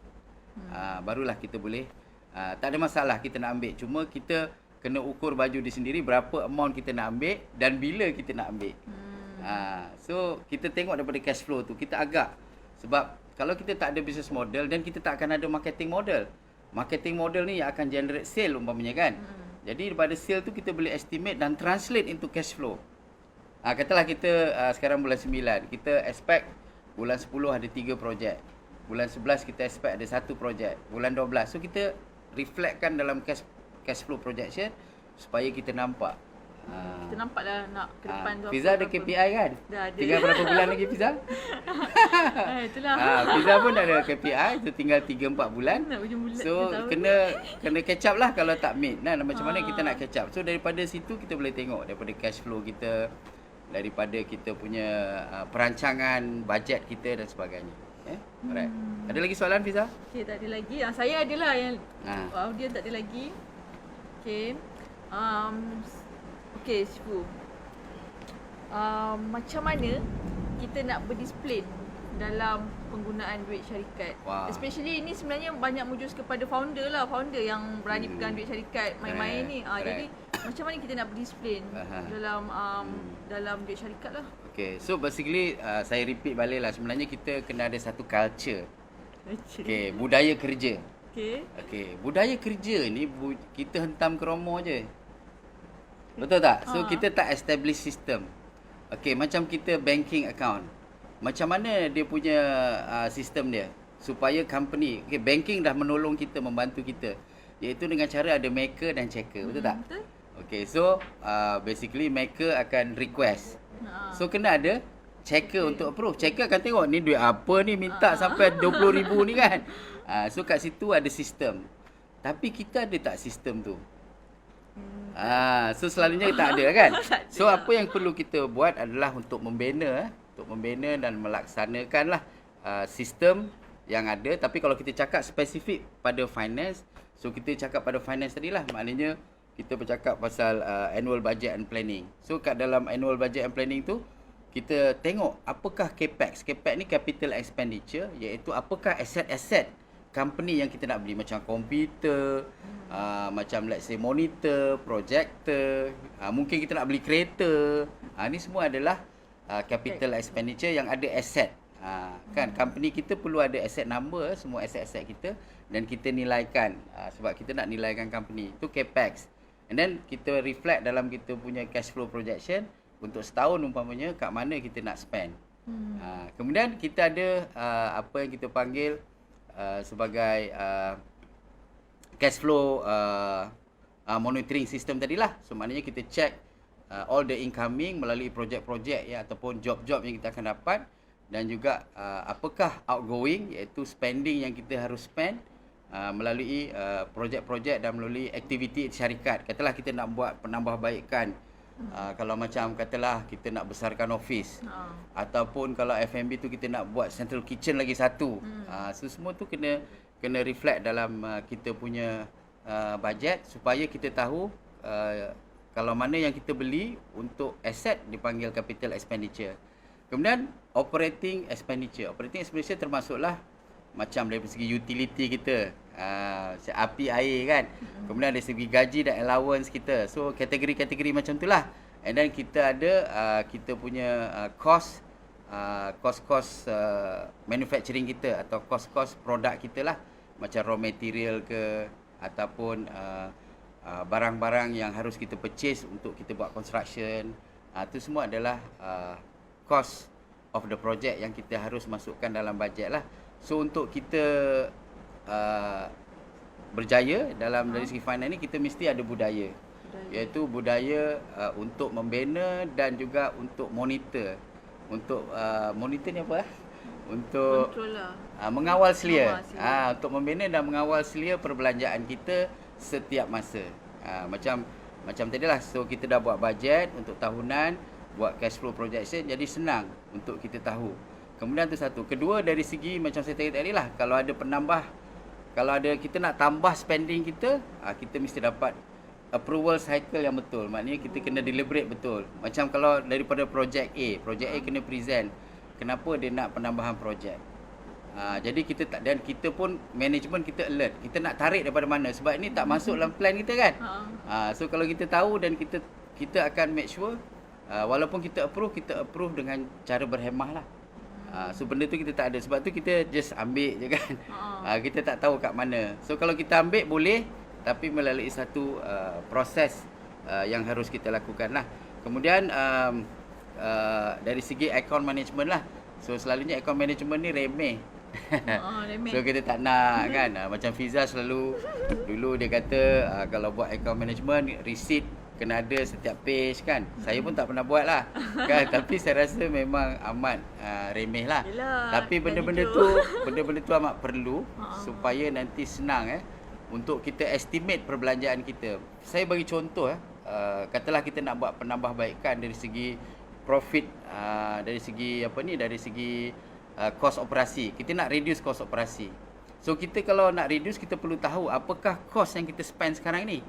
Barulah kita boleh, tak ada masalah kita nak ambil. Cuma kita kena ukur baju di sendiri berapa amount kita nak ambil dan bila kita nak ambil. So kita tengok daripada cash flow tu, kita agak. Sebab kalau kita tak ada business model dan kita tak akan ada marketing model. Marketing model ni yang akan generate sale umpamanya kan. Jadi daripada sale tu kita boleh estimate dan translate into cash flow. Katalah kita sekarang bulan 9, kita expect bulan 10 ada 3 projek. Bulan 11 kita expect ada 1 projek. Bulan 12. So kita reflectkan dalam cash flow projection supaya kita nampak. Kita nampak dah nak ke depan tu. Fiza ada KPI kan? Dah ada. Tinggal berapa bulan lagi Fiza? Itulah. Fiza pun ada KPI, tu tinggal 3-4 bulan. So kena catch up lah kalau tak meet. Nah, macam mana kita nak catch up? So daripada situ kita boleh tengok daripada cash flow kita, daripada kita punya perancangan bajet kita dan sebagainya. Alright. Ada lagi soalan Fiza? Okey, tak ada lagi. Saya adalah yang audience tak ada lagi. Okey. Okey, Sifu. Macam mana kita nak berdisiplin dalam penggunaan duit syarikat? Especially ini sebenarnya banyak mujus kepada founder lah. Founder yang berani pegang duit syarikat main-main ni. Jadi macam mana kita nak berdisiplin dalam duit syarikat lah? Okay, so basically saya repeat balik lah. Sebenarnya kita kena ada satu culture. Okey, budaya kerja. Okey. Okey, budaya kerja ni kita hentam kromo je. Betul tak? So kita tak establish system. Okey, macam kita banking account. Macam mana dia punya sistem dia supaya company, okey, banking dah menolong kita, membantu kita, iaitu dengan cara ada maker dan checker. Betul tak? Betul. Okey, so basically maker akan request. So kena ada checker untuk approve. Checker akan tengok ni duit apa ni minta sampai 20,000 ni kan. So kat situ ada sistem. Tapi kita ada tak sistem tu? So selalunya tak ada kan. So apa yang perlu kita buat adalah untuk membina dan melaksanakanlah sistem yang ada. Tapi kalau kita cakap spesifik pada finance, so kita cakap pada finance tadi lah, maknanya kita bercakap pasal annual budget and planning. So kat dalam annual budget and planning tu kita tengok apakah capex. Capex ni capital expenditure, iaitu apakah aset-aset company yang kita nak beli, macam komputer, macam let's say monitor, projector, mungkin kita nak beli kereta. Ni semua adalah capital expenditure yang ada aset. Kan company kita perlu ada asset number, semua aset-aset kita, dan kita nilaikan sebab kita nak nilaikan company. Itu capex. And then kita reflect dalam kita punya cash flow projection untuk setahun umpamanya kat mana kita nak spend. Kemudian kita ada apa yang kita panggil sebagai cash flow monitoring system tadilah. So maknanya kita check all the incoming melalui projek-projek ya, ataupun job-job yang kita akan dapat, dan juga apakah outgoing, iaitu spending yang kita harus spend melalui projek-projek dan melalui aktiviti syarikat. Katalah kita nak buat penambahbaikan, kalau macam katalah kita nak besarkan office, ataupun kalau F&B tu kita nak buat central kitchen lagi satu. So semua tu kena reflect dalam kita punya bajet, supaya kita tahu kalau mana yang kita beli untuk aset dipanggil capital expenditure. Kemudian operating expenditure. Operating expenditure termasuklah macam dari segi utility kita, api, air kan. Kemudian dari segi gaji dan allowance kita. So kategori-kategori macam itulah. And then kita ada kita punya cost manufacturing kita, atau cost produk kita lah, macam raw material ke, ataupun barang-barang yang harus kita purchase untuk kita buat construction. Itu semua adalah cost of the project yang kita harus masukkan dalam bajet lah. So untuk kita berjaya dalam dari segi finance ni, kita mesti ada budaya. Iaitu budaya untuk membina dan juga untuk monitor. Untuk monitor ni apa? Untuk mengawal selia. Untuk membina dan mengawal selia perbelanjaan kita setiap masa. Macam tadilah, so kita dah buat bajet untuk tahunan, buat cash flow projection, jadi senang untuk kita tahu. Kemudian tu satu. Kedua, dari segi macam saya tadi lah, kalau ada kita nak tambah spending kita, kita mesti dapat approval cycle yang betul. Maknanya kita kena deliberate betul. Macam kalau daripada projek A kena present kenapa dia nak penambahan projek. Jadi kita pun management kita alert. Kita nak tarik daripada mana, sebab ini tak masuk dalam plan kita kan. So kalau kita tahu, dan kita akan make sure walaupun kita approve dengan cara berhemah lah. So benda tu kita tak ada. Sebab tu kita just ambil je kan. Kita tak tahu kat mana. So kalau kita ambil boleh, tapi melalui satu proses yang harus kita lakukan lah. Kemudian dari segi account management lah. So selalunya account management ni remeh. So kita tak nak kan. Macam Fiza selalu dulu dia kata kalau buat account management, receipt kena ada setiap page kan. Saya pun tak pernah buat lah kan. Tapi saya rasa memang amat remeh lah. Tapi benda-benda tu amat perlu supaya nanti senang untuk kita estimate perbelanjaan kita. Saya bagi contoh katalah kita nak buat penambahbaikan dari segi profit, dari segi dari segi kos operasi. Kita nak reduce kos operasi. So kita kalau nak reduce, kita perlu tahu apakah kos yang kita spend sekarang ni.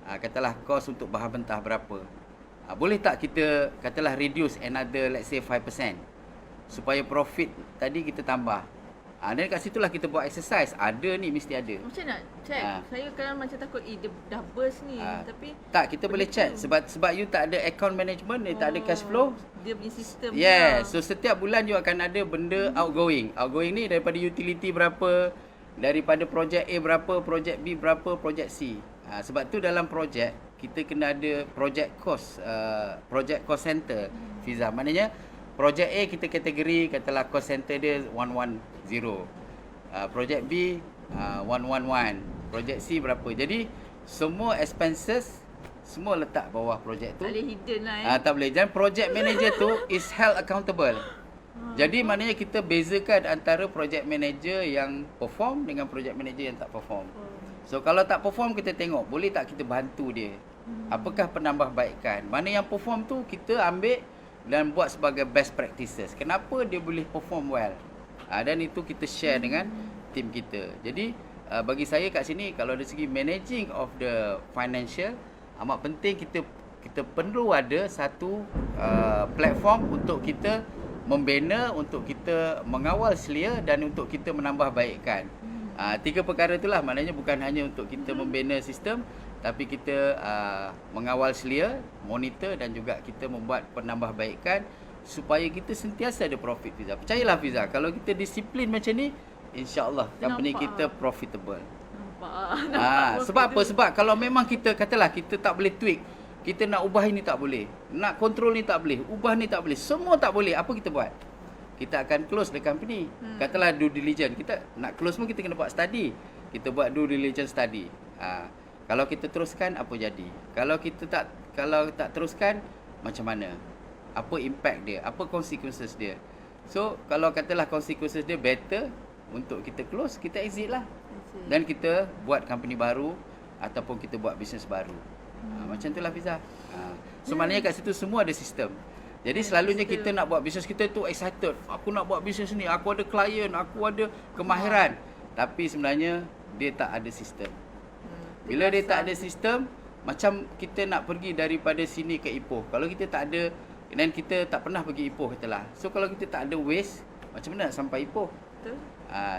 Katalah kos untuk bahan mentah berapa. Boleh tak kita katalah reduce another let's say 5%, supaya profit tadi kita tambah. Dan kat situlah kita buat exercise. Ada ni, mesti ada. Macam nak check? Saya kan macam takut dia dah burst ni. Tapi Tak, kita boleh check. Sebab you tak ada account management, tak ada cash flow. Dia punya sistem. Yes. So setiap bulan you akan ada benda outgoing. Outgoing ni daripada utility berapa, daripada projek A berapa, projek B berapa, projek C. Sebab tu dalam projek kita kena ada project cost center, Fiza. Maknanya projek A kita kategori, katalah cost center dia 110. Projek B 111. Projek C berapa. Jadi semua expenses semua letak bawah projek tu. Tak boleh hidden lah Tak boleh. Dan project manager tu is held accountable. Jadi maknanya kita bezakan antara project manager yang perform dengan project manager yang tak perform. So kalau tak perform, kita tengok boleh tak kita bantu dia. Apakah penambahbaikan. Mana yang perform tu kita ambil dan buat sebagai best practices. Kenapa dia boleh perform well. Dan itu kita share dengan tim kita. Jadi bagi saya kat sini, kalau dari segi managing of the financial, amat penting kita perlu ada satu platform untuk kita membina, untuk kita mengawal selia dan untuk kita menambahbaikkan. 3 perkara itulah, maknanya bukan hanya untuk kita membina sistem, tapi kita mengawal selia, monitor dan juga kita membuat penambahbaikan supaya kita sentiasa ada profit, Fiza. Percayalah Fiza, kalau kita disiplin macam ni, insya-Allah company kita profitable. Sebab apa? Sebab kalau memang kita katalah kita tak boleh tweak, kita nak ubah ini tak boleh, nak kontrol ni tak boleh, ubah ni tak boleh, semua tak boleh, apa kita buat? Kita akan close the company. Katalah due diligence, kita nak close pun kita kena buat study. Kita buat due diligence study. Kalau kita teruskan, apa jadi? Kalau tak teruskan, macam mana? Apa impact dia? Apa consequences dia? So kalau katalah consequences dia better untuk kita close, kita exit lah. Dan kita buat company baru ataupun kita buat bisnes baru. Macam itulah Fiza. So maknanya kat situ semua ada sistem. Jadi selalunya kita nak buat bisnes, kita tu excited. Aku nak buat bisnes ni, aku ada klien, aku ada kemahiran. Tapi sebenarnya dia tak ada sistem. Bila dia tak ada sistem, macam kita nak pergi daripada sini ke Ipoh. Kalau kita tak ada, dan kita tak pernah pergi Ipoh katalah. So kalau kita tak ada waste, macam mana nak sampai Ipoh? Betul.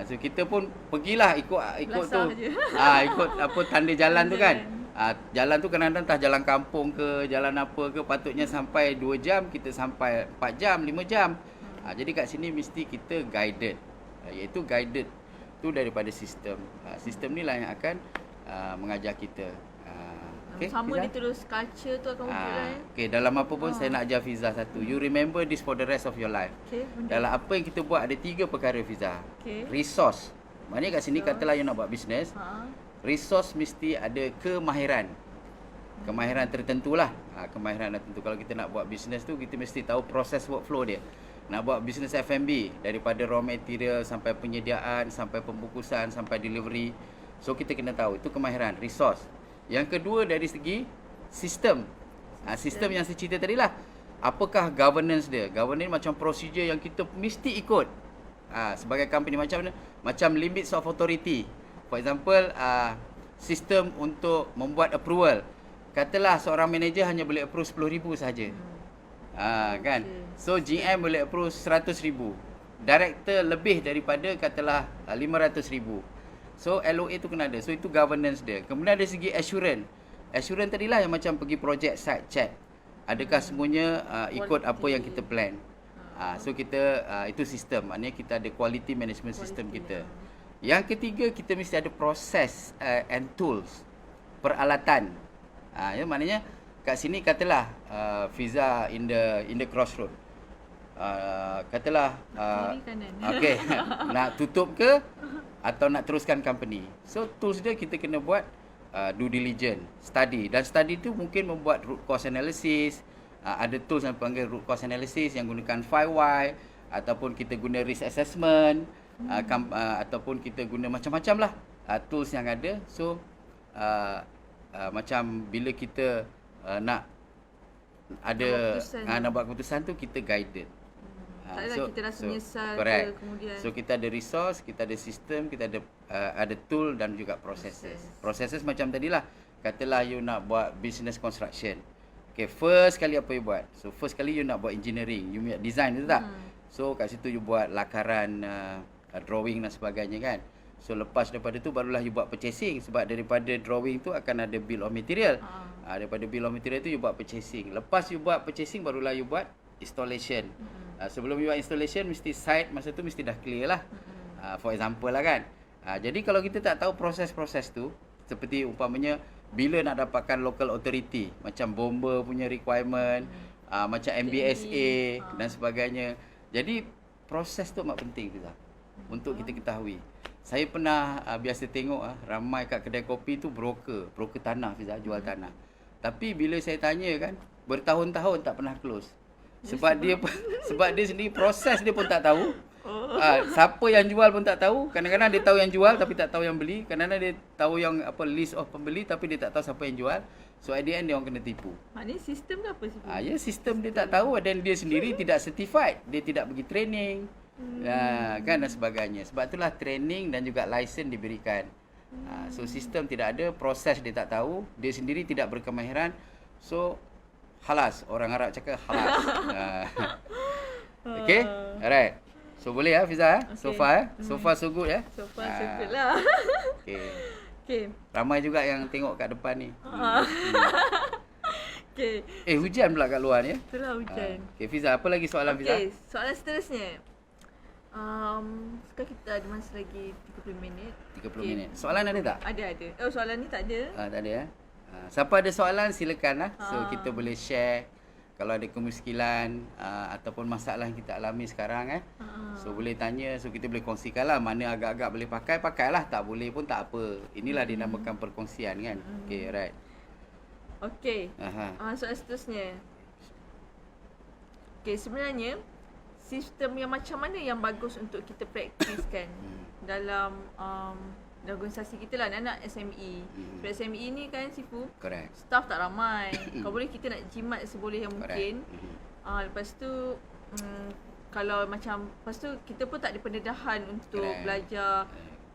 So kita pun pergilah ikut tu. Ikut apa tanda jalan tu kan. Jalan tu kadang-kadang entah jalan kampung ke, jalan apa ke, patutnya sampai 2 jam, kita sampai 4 jam, 5 jam. Jadi kat sini mesti kita guided. Iaitu guided tu daripada sistem. Sistem ni lah yang akan mengajar kita. Okay, sama Fiza? dia terus culture tu akan wujud lah Okay, dalam apa pun saya nak ajar Fiza satu. You remember this for the rest of your life. Dalam apa yang kita buat ada 3 perkara Fiza. Resource. Maknanya kat sini katalah you nak buat bisnes. Resource mesti ada kemahiran. Kemahiran tertentu lah. Kemahiran tertentu. Kalau kita nak buat bisnes tu, kita mesti tahu proses workflow dia. Nak buat bisnes F&B, daripada raw material sampai penyediaan, sampai pembungkusan, sampai delivery. So kita kena tahu, itu kemahiran, resource. Yang kedua dari segi sistem. Sistem yang saya cerita tadi lah. Apakah governance dia? Governance macam prosedur yang kita mesti ikut. Sebagai company macam mana? Macam limits of authority. For example, sistem untuk membuat approval. Katalah seorang manager hanya boleh approve 10,000 saja. Kan? So GM boleh approve 100,000. Director lebih daripada katalah 500,000. So LOA tu kena ada. So itu governance dia. Kemudian dari segi assurance. Assurance tadilah yang macam pergi project site check. Adakah semuanya ikut apa yang kita plan. So kita itu sistem. Maknanya kita ada quality management system kita. Yang ketiga, kita mesti ada proses and tools, peralatan. Maknanya kat sini katalah Fiza in the crossroad. Katalah okey, nak tutup ke atau nak teruskan company. So tools dia kita kena buat due diligence, study. Dan study tu mungkin membuat root cause analysis. Ada tools yang panggil root cause analysis yang gunakan 5Y, ataupun kita guna risk assessment. Ataupun kita guna macam-macam lah tools yang ada. So macam bila kita nak buat keputusan tu, kita guided. Taklah kita rasa menyesal correct. ke kemudian. So kita ada resource, kita ada sistem, kita ada tool dan juga processes. Processes macam tadilah. Katalah you nak buat business construction. Okay, first kali apa you buat? So first kali you nak buat engineering, you buat design, betul tak? So kat situ you buat lakaran drawing dan sebagainya kan. So lepas daripada tu barulah you buat purchasing, sebab daripada drawing tu akan ada bill of material. Daripada bill of material tu you buat purchasing. Lepas you buat purchasing barulah you buat installation. Sebelum you buat installation mesti site masa tu mesti dah clear lah. For example lah kan. Jadi kalau kita tak tahu proses-proses tu, seperti umpamanya bila nak dapatkan local authority, macam bomba punya requirement, macam MBSA dan sebagainya. Jadi proses tu amat penting Fiza, untuk kita ketahui. Saya pernah biasa tengok ramai kat kedai kopi tu broker tanah Fiza, jual tanah. Tapi bila saya tanya kan, bertahun-tahun tak pernah close. Sebab dia sendiri proses dia pun tak tahu. Siapa yang jual pun tak tahu. Kadang-kadang dia tahu yang jual tapi tak tahu yang beli. Kadang-kadang dia tahu yang list of pembeli tapi dia tak tahu siapa yang jual. So at the end dia orang kena tipu. Maknanya sistem ke apa sih? Ya, sistem dia tak tahu dan dia sendiri tidak certified. Dia tidak pergi training. Kan dan sebagainya. Sebab itulah training dan juga license diberikan. So sistem tidak ada, proses dia tak tahu, dia sendiri tidak berkemahiran. So halas, orang Arab cakap halas. Okay, alright. So boleh Fiza so far so far so good So far so good lah. Okay. Ramai juga yang tengok kat depan ni. Okay. Hujan pula kat luar ni. Itulah hujan. Okay Fiza, apa lagi soalan Fiza? Okay, soalan seterusnya. Sekarang kita ada masa lagi 30 minit. 30 minit. Soalan ada tak? Ada. Oh, soalan ni tak ada. Tak ada siapa ada soalan silakan lah. So kita boleh share kalau ada kemuskilan ataupun masalah yang kita alami sekarang So boleh tanya, so kita boleh kongsikan lah. Mana agak-agak boleh pakailah, tak boleh pun tak apa. Inilah dinamakan perkongsian kan. Okay, right. Okay. Soalan seterusnya. Okay, sebenarnya sistem yang macam mana yang bagus untuk kita praktiskan dalam organisasi kita lah, anak SME. Sebab SME ni kan Sifu, correct, staff tak ramai. Kalau boleh kita nak jimat seboleh yang mungkin. Lepas tu kalau macam, lepas tu kita pun tak ada pendedahan untuk belajar.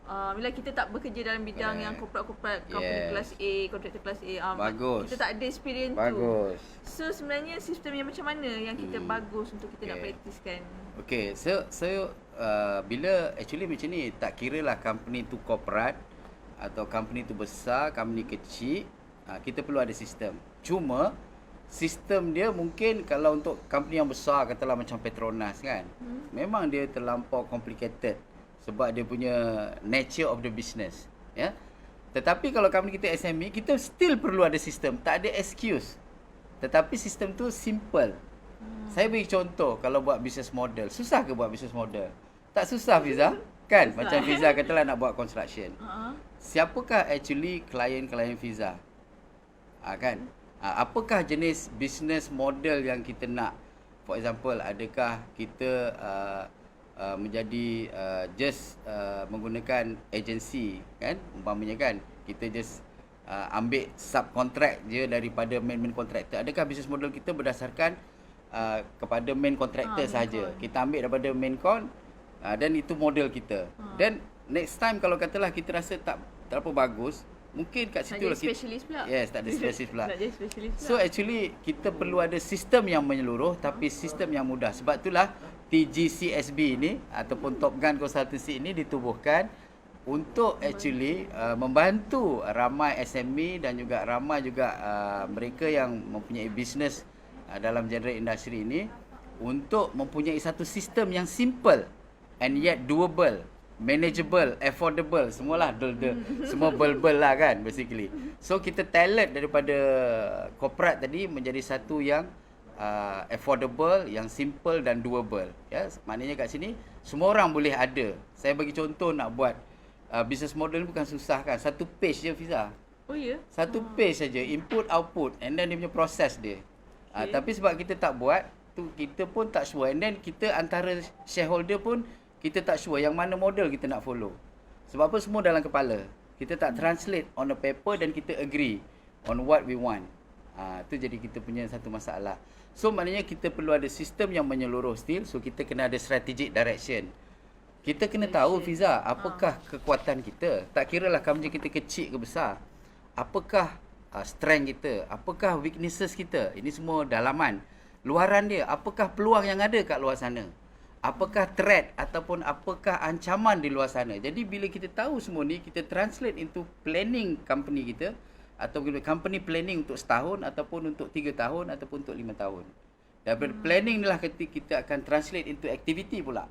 Bila kita tak bekerja dalam bidang yang korporat-korporat, company kelas A, kontraktor kelas A, bagus, kita tak ada experience bagus tu. So sebenarnya sistem yang macam mana yang kita bagus untuk kita nak praktiskan? Okay, so bila actually macam ni, tak kira lah company tu korporat atau company tu besar, company kecil, kita perlu ada sistem. Cuma sistem dia mungkin kalau untuk company yang besar, katalah macam Petronas kan, memang dia terlampau complicated sebab dia punya nature of the business, ya. Tetapi kalau company kita SME, kita still perlu ada sistem, tak ada excuse. Tetapi sistem tu simple. Saya bagi contoh, kalau buat business model, susah ke buat business model? Tak susah Fiza, kan? Macam Fiza katalah nak buat construction. Siapakah actually klien-klien Fiza? Kan? Apakah jenis business model yang kita nak? For example, adakah kita menjadi menggunakan agensi, kan? Umpamanya kan, kita just ambil subcontract je daripada main contractor. Adakah business model kita berdasarkan kepada main contractor saja? Kita ambil daripada main con dan itu model kita. Dan next time kalau katalah kita rasa tak terlalu bagus, mungkin kat situ lah kita pula. Yes, tak ada spesialis pula. Tak ada spesialis pula. So actually kita perlu ada sistem yang menyeluruh, tapi sistem yang mudah. Sebab itulah TGCSB ini ataupun Top Gun Consultancy ini ditubuhkan untuk actually membantu ramai SME dan juga ramai juga mereka yang mempunyai bisnes dalam genre industri ini untuk mempunyai satu sistem yang simple and yet doable, manageable, affordable, semualah semua bel-bel lah kan basically. So kita talent daripada corporate tadi menjadi satu yang affordable, yang simple dan doable, ya. Maknanya kat sini semua orang boleh ada. Saya bagi contoh, nak buat business model bukan susah kan. Satu page je Fiza. Oh ya? Satu page saja, input output and then dia punya proses dia. Tapi sebab kita tak buat tu, kita pun tak sure, and then kita antara shareholder pun kita tak sure yang mana model kita nak follow. Sebab apa, semua dalam kepala. Kita tak translate on a paper dan kita agree on what we want. Tu jadi kita punya satu masalah. So maknanya kita perlu ada sistem yang menyeluruh still. So kita kena ada strategic direction. Kita kena tahu Fiza, apakah kekuatan kita. Tak kiralah company kita kecil ke besar. Apakah strength kita, apakah weaknesses kita. Ini semua dalaman. Luaran dia, apakah peluang yang ada kat luar sana. apakah threat ataupun apakah ancaman di luar sana. Jadi bila kita tahu semua ni, kita translate into planning company kita, atau company planning untuk setahun ataupun untuk 3 tahun ataupun untuk 5 tahun. Daripada planning ni lah kita akan translate into activity pula.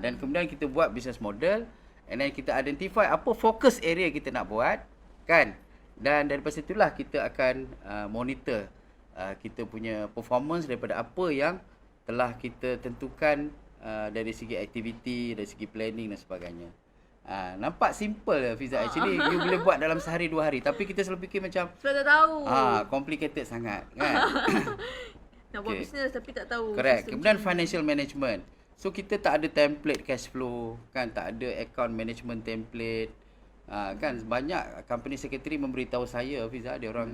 Dan kemudian kita buat business model, and then kita identify apa focus area kita nak buat, kan? Dan daripada situlah kita akan monitor kita punya performance daripada apa yang telah kita tentukan dari segi aktiviti, dari segi planning dan sebagainya. Nampak simple Fiza. Actually you boleh buat dalam sehari 2 hari, tapi kita selalu fikir macam Sebab tak tahu. complicated sangat, kan? Nak buat bisnes tapi tak tahu. Correct. sistem Kemudian macam financial management. So kita tak ada template cash flow, kan? Tak ada account management template. Kan banyak company secretary memberitahu saya, Fiza, dia orang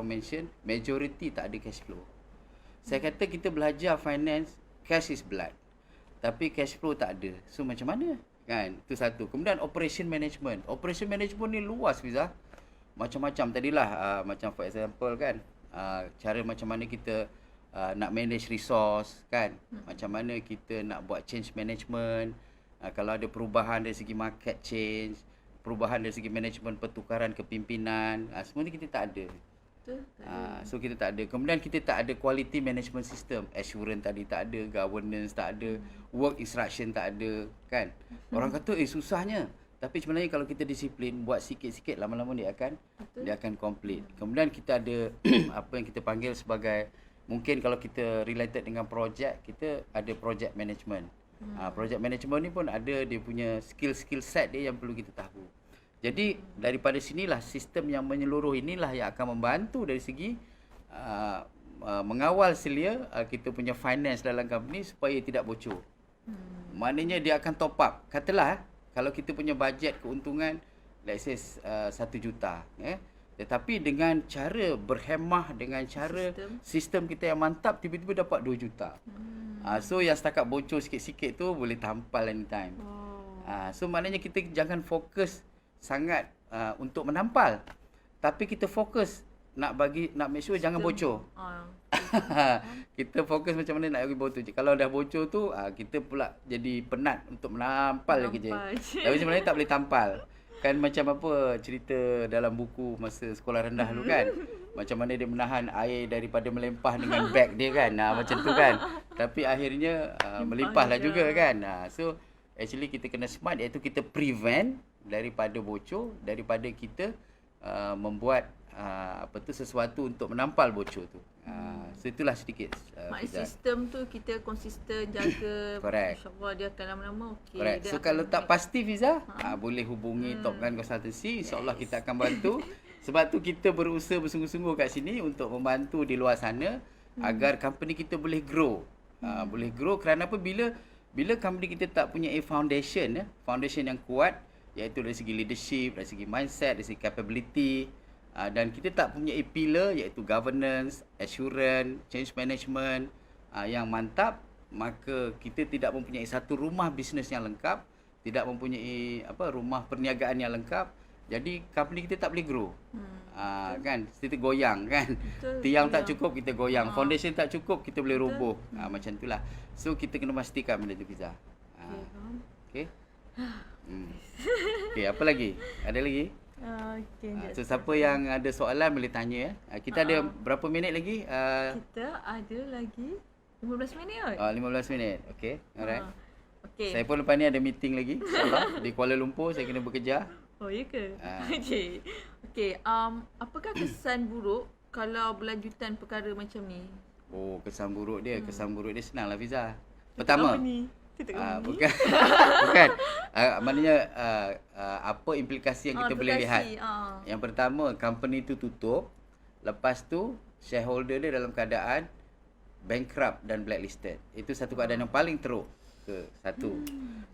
mention majority tak ada cash flow. Saya kata kita belajar finance, cash is blood. Tapi cash flow tak ada. So macam mana? Kan? Itu satu. Kemudian operation management. Operation management ni luas, Fiza. Macam-macam tadilah macam for example kan, cara macam mana kita nak manage resource, kan? Macam mana kita nak buat change management, kalau ada perubahan dari segi market change, perubahan dari segi management pertukaran kepimpinan, semua ni kita tak ada. Betul. So kita tak ada. Kemudian kita tak ada quality management system. Assurance tadi tak ada, governance tak ada, work instruction tak ada, kan? Orang kata susahnya. Tapi sebenarnya kalau kita disiplin, buat sikit-sikit, lama-lama dia akan complete. Kemudian kita ada apa yang kita panggil sebagai, mungkin kalau kita related dengan projek, kita ada project management. Project management ni pun ada dia punya skill set dia yang perlu kita tahu. Jadi daripada sinilah sistem yang menyeluruh inilah yang akan membantu dari segi mengawal selia kita punya finance dalam company supaya tidak bocor. Maknanya dia akan top up. Katalah kalau kita punya bajet keuntungan let's say 1 juta, tetapi dengan cara berhemah, dengan cara sistem kita yang mantap, tiba-tiba dapat 2 juta. So yang setakat bocor sikit-sikit tu boleh tampal anytime. So maknanya kita jangan fokus sangat untuk menampal, tapi kita fokus nak make sure jangan bocor. Kita fokus macam mana nak bagi bocor. Kalau dah bocor tu kita pula jadi penat untuk menampal je. Tapi sebenarnya tak boleh tampal. Kan macam apa cerita dalam buku masa sekolah rendah dulu kan, macam mana dia menahan air daripada melempah dengan beg dia kan, macam tu kan. Tapi akhirnya melimpahlah juga kan. So actually kita kena smart, iaitu kita prevent daripada bocor, daripada kita membuat sesuatu untuk menampal bocor tu. So itulah sedikit. Maknanya sistem tu kita konsisten jaga. Correct. InsyaAllah dia akan lama-lama okey. Correct. So kalau tak pasti Fiza, boleh hubungi Top Gun Consultancy. InsyaAllah kita akan bantu. Sebab tu kita berusaha bersungguh-sungguh kat sini untuk membantu di luar sana agar company kita boleh grow. Boleh grow kerana apa? Bila company kita tak punya foundation yang kuat, iaitu dari segi leadership, dari segi mindset, dari segi capability, dan kita tak punya pillar iaitu governance, assurance, change management yang mantap, maka kita tidak mempunyai satu rumah bisnes yang lengkap, tidak mempunyai rumah perniagaan yang lengkap. Jadi company kita tak boleh grow. Kan kita goyang kan. Betul, Tiang tak cukup kita goyang, foundation tak cukup kita boleh roboh. Macam itulah. So kita kena pastikan benda tu Fiza. Okey. Okey, apa lagi? Ada lagi? So siapa yang ada soalan boleh tanya. Kita ada berapa minit lagi? Kita ada lagi 15 minit kot. 15 minit. Okey. Alright. Okey. Saya pun lepas ni ada meeting lagi insya-Allah di Kuala Lumpur, saya kena bekerja. Oh, ya ke? Okey. Apakah kesan buruk kalau berlanjutan perkara macam ni? Oh, kesan buruk dia senanglah Fiza. Pertama, bukan. Maknanya apa implikasi yang kita boleh lihat. Yang pertama, company tu tutup. Lepas tu shareholder dia dalam keadaan bankrupt dan blacklisted. Itu satu keadaan yang paling teruk. Satu.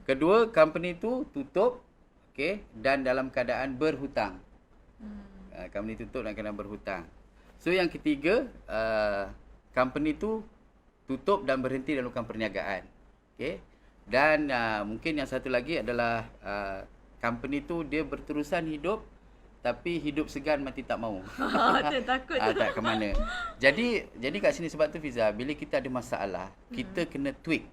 Kedua, company tu tutup, okey, dan dalam keadaan berhutang. Company tutup dalam keadaan berhutang. So yang ketiga, company tu tutup dan berhenti dalam perniagaan. Okey. Dan mungkin yang satu lagi adalah company tu dia berterusan hidup tapi hidup segan mati tak mau. Takut. Tak ke mana. Jadi kat sini sebab tu Fiza, bila kita ada masalah, kita kena tweak.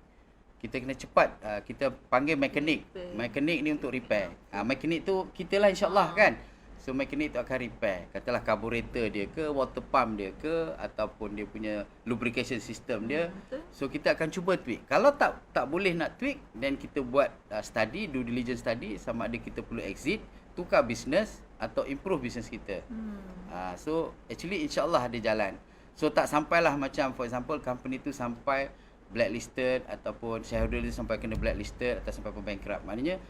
kita kena cepat. Kita panggil mekanik. Mekanik ni untuk repair. Mekanik tu kita lah insyaAllah kan. So mekanik tu akan repair. Katalah carburetor dia ke, water pump dia ke, ataupun dia punya lubrication system dia. So kita akan cuba tweak. Kalau tak boleh nak tweak, then kita buat study, due diligence study, sama ada kita perlu exit, tukar bisnes atau improve bisnes kita. So actually insyaAllah ada jalan. So tak sampailah macam for example company tu sampai blacklisted ataupun shareholder dia sampai kena blacklisted atau sampai pun bankrupt. Maknanya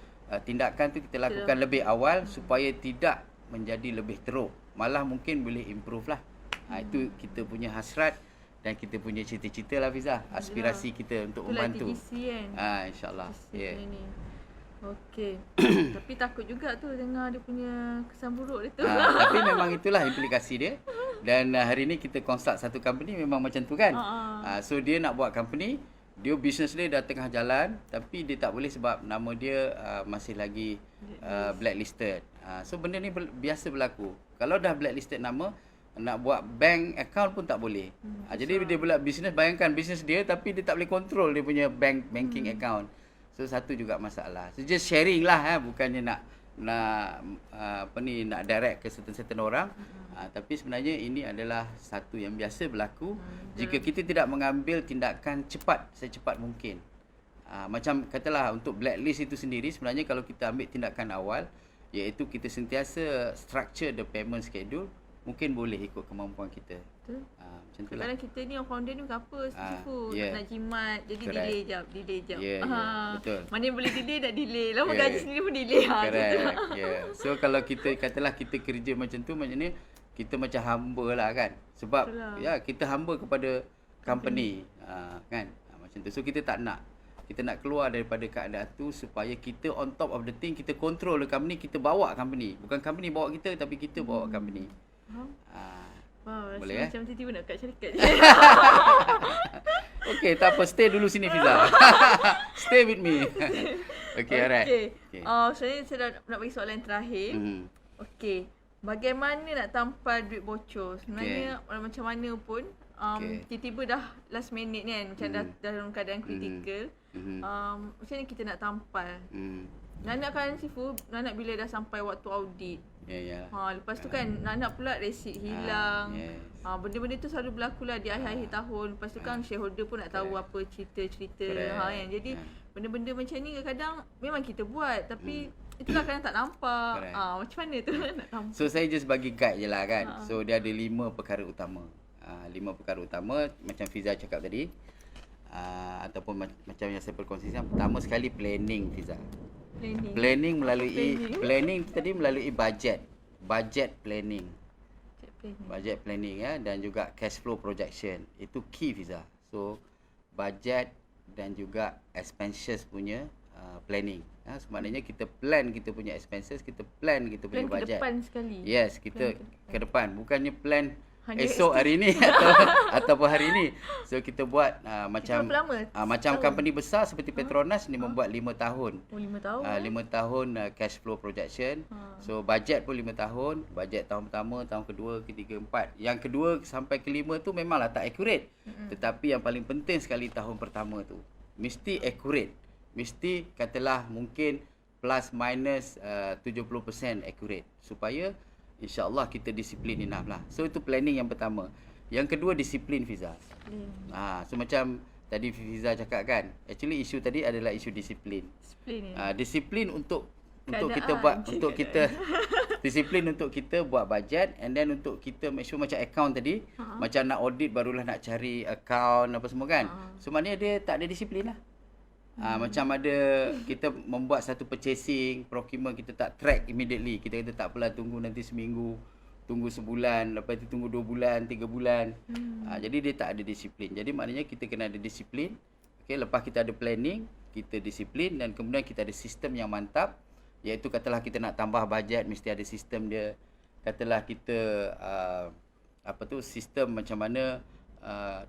tindakan tu kita lakukan lebih awal supaya tidak menjadi lebih teruk. Malah mungkin boleh improve lah. Itu kita punya hasrat dan kita punya cita-cita lah Fiza. Aspirasi kita untuk Itulah membantu. TGC kan. InsyaAllah. Yeah. Okey. Tapi takut juga tu dengar dia punya kesan buruk dia tu. Tapi memang itulah implikasi dia. Dan hari ni kita consult satu company memang macam tu kan. So dia nak buat company, dia bisnes dia dah tengah jalan tapi dia tak boleh sebab nama dia masih lagi blacklisted. So benda ni biasa berlaku. Kalau dah blacklisted nama, nak buat bank account pun tak boleh. Jadi dia pula bisnes, bayangkan bisnes dia tapi dia tak boleh control dia punya banking account. So satu juga masalah. So just sharing lah, bukannya nak nak direct ke certain orang. Tapi sebenarnya ini adalah satu yang biasa berlaku jika kita tidak mengambil tindakan cepat, secepat mungkin. Macam katalah untuk blacklist itu sendiri, sebenarnya kalau kita ambil tindakan awal, iaitu kita sentiasa structure the payment schedule, mungkin boleh ikut kemampuan kita. Betul. Macam tu lah. Kadang kita ni orang founder ni apa sifu nak jimat, jadi Correct. delay jap. Betul. Mana yang boleh delay dah delay. Lama gaji sendiri pun delay. Correct. So kalau kita katalah kita kerja macam tu, maknanya kita macam hamba lah kan. Sebab kita hamba kepada company. Kan. Macam tu. So kita tak nak. Kita nak keluar daripada keadaan tu supaya kita on top of the thing, kita control the company, kita bawa company. Bukan company bawa kita tapi kita bawa company. Wow, boleh macam tiba-tiba nak kat syarikat je. Okay, tak apa. Stay dulu sini Fiza. Stay with me. Okay, alright. Okay. Saya nak bagi soalan terakhir. Okay. Bagaimana nak tampal duit bocor? Sebenarnya macam mana pun tiba-tiba dah last minute ni kan, macam dah dalam keadaan kritikal. Macam mana kita nak tampal? Nak kan Sifu, nak bila dah sampai waktu audit. Lepas tu kan nak pula resit hilang. Benda-benda tu selalu berlaku lah di akhir-akhir tahun. Lepas tu kan shareholder pun nak tahu apa cerita-cerita kan. Jadi benda-benda macam ni kadang-kadang memang kita buat tapi itulah kadang tak nampak. Macam mana tu nak nampak? So saya just bagi guide je lah kan. So dia ada 5 perkara utama. 5 perkara utama macam Fiza cakap tadi. Ataupun macam yang saya perkongsikan. Pertama sekali planning Fiza. Planning tadi melalui budget planning. Budget planning dan juga cash flow projection. Itu key Fiza. So budget dan juga expenses punya planning. So maknanya kita plan kita punya expenses, kita plan kita punya budget. Plan ke depan sekali. Yes, kita ke depan. Bukannya plan Hanya esok hari ni ataupun hari ni. So kita buat macam company besar seperti Petronas ni membuat 5 tahun. 5 tahun. 5 tahun cash flow projection. So budget pun 5 tahun. Budget tahun pertama, tahun kedua, ketiga, empat. Yang kedua sampai kelima tu memanglah tak accurate. Tetapi yang paling penting sekali tahun pertama tu mesti accurate. Mesti katalah mungkin plus minus 70% accurate supaya InsyaAllah kita disiplin enough lah. So itu planning yang pertama. Yang kedua disiplin Fiza. So macam tadi Fiza cakap kan, actually isu tadi adalah isu disiplin. Disiplin untuk kita buat disiplin untuk kita buat budget, and then untuk kita make sure macam account tadi, macam nak audit barulah nak cari account apa semua kan. So maknanya dia tak ada disiplin lah. Macam ada kita membuat satu purchasing, procurement, kita tak track immediately. Kita kata tak apalah, tunggu nanti seminggu, tunggu sebulan, lepas tu tunggu 2 bulan, 3 bulan. Jadi dia tak ada disiplin. Jadi maknanya kita kena ada disiplin. Okay, lepas kita ada planning, kita disiplin, dan kemudian kita ada sistem yang mantap. Iaitu katalah kita nak tambah bajet, mesti ada sistem dia. Katalah kita sistem macam mana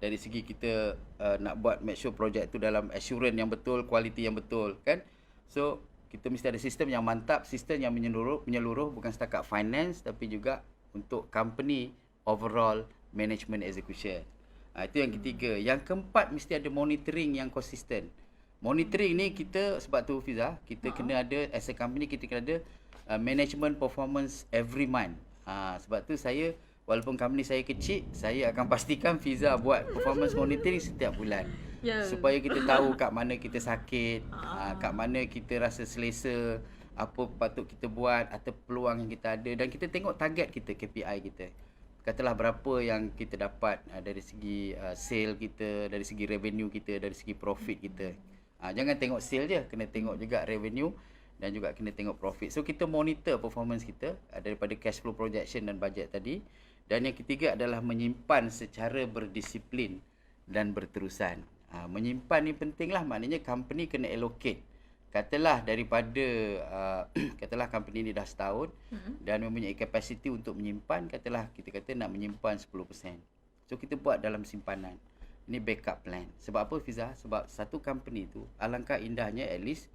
dari segi kita nak buat make sure projek tu dalam assurance yang betul, quality yang betul kan. So kita mesti ada sistem yang mantap, sistem yang menyeluruh bukan setakat finance tapi juga untuk company overall management execution. Itu yang ketiga. Yang keempat, mesti ada monitoring yang konsisten. Monitoring ni kita, sebab tu Fiza, kita kena ada, as a company kita kena ada management performance every month. Sebab tu saya, walaupun company saya kecil, saya akan pastikan Fiza buat performance monitoring setiap bulan. Supaya kita tahu kat mana kita sakit, kat mana kita rasa selesa, apa patut kita buat atau peluang yang kita ada, dan kita tengok target kita, KPI kita. Katalah berapa yang kita dapat dari segi sale kita, dari segi revenue kita, dari segi profit kita. Jangan tengok sale je, kena tengok juga revenue dan juga kena tengok profit. So kita monitor performance kita daripada cash flow projection dan budget tadi. Dan yang ketiga adalah menyimpan secara berdisiplin dan berterusan. Menyimpan ni penting lah, maknanya company kena allocate. Katalah daripada katalah company ni dah setahun dan mempunyai capacity untuk menyimpan, katalah kita kata nak menyimpan 10%. So kita buat dalam simpanan. Ini backup plan. Sebab apa Fiza? Sebab satu company tu alangkah indahnya, at least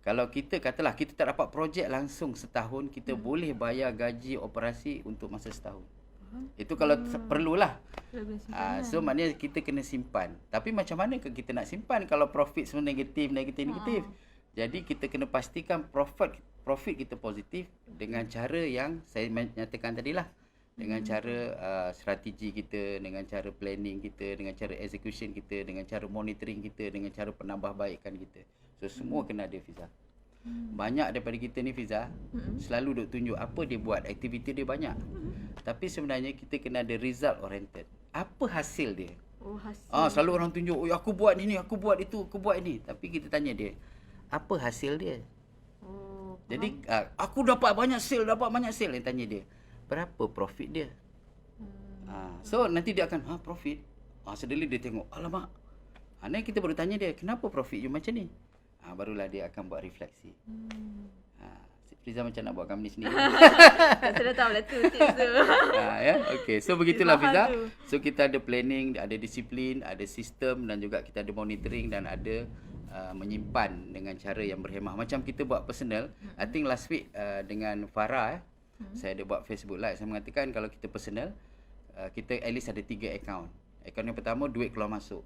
kalau kita katalah kita tak dapat projek langsung setahun, kita boleh bayar gaji operasi untuk masa setahun. Itu kalau perlulah. So maknanya kita kena simpan. Tapi macam mana kita nak simpan kalau profit semua negatif. Jadi kita kena pastikan profit kita positif dengan cara yang saya nyatakan tadilah. Dengan cara strategi kita, dengan cara planning kita, dengan cara execution kita, dengan cara monitoring kita, dengan cara penambahbaikan kita. So semua kena ada Fiza. Banyak daripada kita ni Fiza selalu duk tunjuk apa dia buat, aktiviti dia banyak. Tapi sebenarnya kita kena ada result oriented. Apa hasil dia? Hasil. Selalu orang tunjuk, aku buat ini, aku buat itu, aku buat ini. Tapi kita tanya dia, apa hasil dia? Jadi aku dapat banyak sale. Yang tanya dia, berapa profit dia? So nanti dia akan profit. Suddenly dia tengok, alamak. Nanti kita baru tanya dia, kenapa profit you macam ni? Barulah dia akan buat refleksi. Fiza macam nak buat company sendiri. Saya dah tahu lah tu tips tu. Okay. So begitulah Fiza. So kita ada planning, ada disiplin, ada sistem dan juga kita ada monitoring dan ada menyimpan dengan cara yang berhemah. Macam kita buat personal, I think last week dengan Farah saya ada buat Facebook Live. Saya mengatakan kalau kita personal, kita at least ada 3 account. Account yang pertama duit keluar masuk.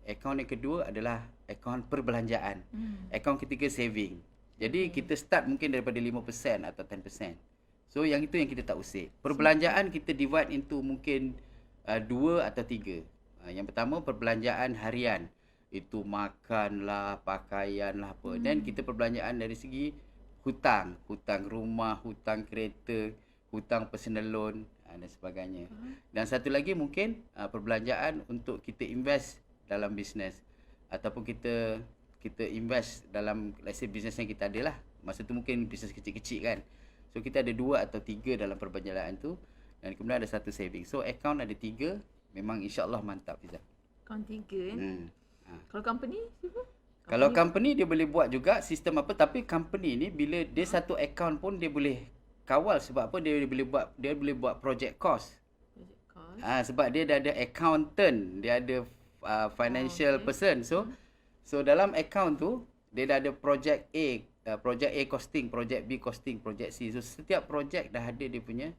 Account yang kedua adalah account perbelanjaan. Account ketiga saving. Jadi kita start mungkin daripada 5% atau 10%. So yang itu yang kita tak usik. Perbelanjaan kita divide into mungkin 2 atau 3. Yang pertama perbelanjaan harian. Itu makan lah, pakaian lah apa. Dan kita perbelanjaan dari segi hutang rumah, hutang kereta, hutang personal loan dan sebagainya. Dan satu lagi mungkin perbelanjaan untuk kita invest dalam bisnes ataupun kita invest dalam let's say bisnes yang kita ada lah. Masa tu mungkin bisnes kecil-kecil kan. So kita ada 2 atau 3 dalam perbelanjaan tu dan kemudian ada satu saving. So account ada 3, memang insya-Allah mantap Fiza. Account 3 Kalau company siapa? Kalau company dia boleh buat juga sistem apa, tapi company ni bila dia satu account pun dia boleh kawal. Sebab apa? Dia boleh buat project cost. Sebab dia dah ada accountant, dia ada financial person. So dalam account tu dia dah ada project A costing, project B costing, project C. So setiap project dah ada dia punya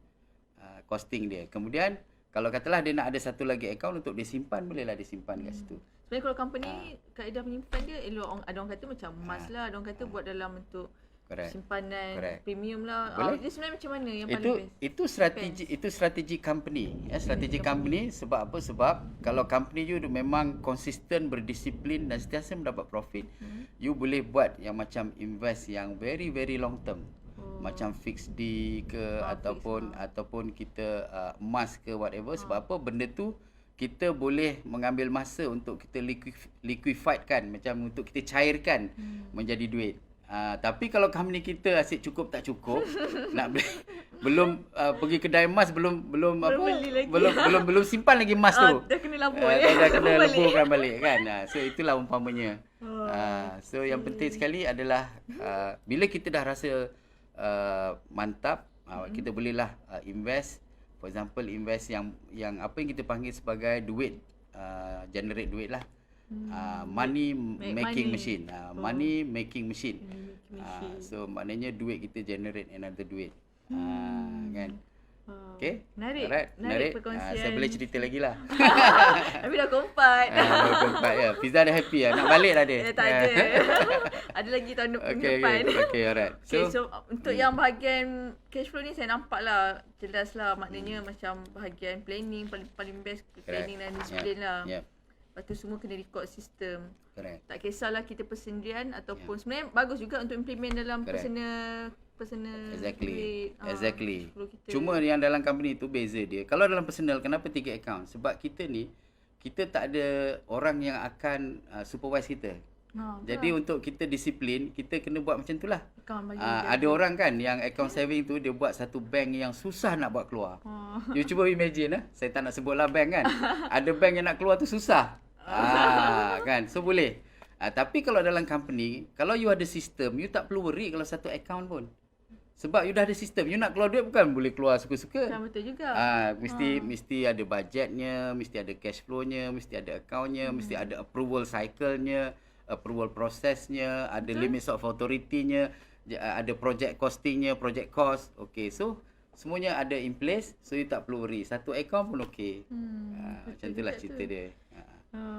costing dia. Kemudian kalau katalah dia nak ada satu lagi account untuk dia simpan, bolehlah dia simpan kat situ. Sebenarnya kalau company kaedah penyimpan dia ada orang kata macam emas lah, ada orang kata buat dalam bentuk simpanan premium lah. Dia sebenarnya macam mana yang paling best? Itu strategi company. Strategi company sebab apa? Sebab kalau company you memang konsisten, berdisiplin dan sentiasa mendapat profit, you boleh buat yang macam invest yang very very long term. Macam fixed D ke ataupun kita emas ke whatever. Sebab apa? Benda tu kita boleh mengambil masa untuk kita liquefiedkan, macam untuk kita cairkan menjadi duit. Tapi kalau company kita asyik cukup tak cukup, nak beli, belum pergi kedai emas belum simpan lagi emas tu. Dah kena labur dah kena leburkan balik kan. So itulah umpamanya. So yang penting sekali adalah bila kita dah rasa mantap, kita bolehlah invest. For example, invest yang apa yang kita panggil sebagai duit, generate duit lah. Money making machine. Money making machine. So maknanya duit kita generate another duit. Kan. Okay? Menarik perkongsian. Saya boleh cerita lagi lah. Tapi dah kompat. Ya. Fiza dah happy lah. Nak balik dah dia. Tak ada. Ada lagi tahun depan. Okay, alright. So untuk yang bahagian cash flow ni saya nampak lah, jelas lah maknanya macam bahagian planning paling best, planning dan disiplin lah. Lepas tu semua kena record sistem. Tak kisahlah kita persendirian ataupun sebenarnya bagus juga untuk implement dalam personal Exactly. Cuma yang dalam company tu beza dia. Kalau dalam personal, kenapa 3 account? Sebab kita ni, kita tak ada orang yang akan supervise kita. Jadi untuk kita disiplin, kita kena buat macam tu lah. Ada orang kan yang account saving tu dia buat satu bank yang susah nak buat keluar. You cuba imagine saya tak nak sebut lah bank kan. Ada bank yang nak keluar tu susah. Kan. So boleh. Tapi kalau dalam company, kalau you ada sistem, you tak perlu worry kalau satu account pun. Sebab you dah ada sistem, you nak keluar duit bukan boleh keluar suka-suka. Betul juga. Mesti ada budgetnya, mesti ada cash flow-nya, mesti ada account-nya, mesti ada approval cycle-nya, approval process-nya, ada limits of authority-nya, ada project costing-nya, project cost. Okay, so semuanya ada in place, so you tak perlu worry. Satu account pun okay. Macam itulah cerita dia.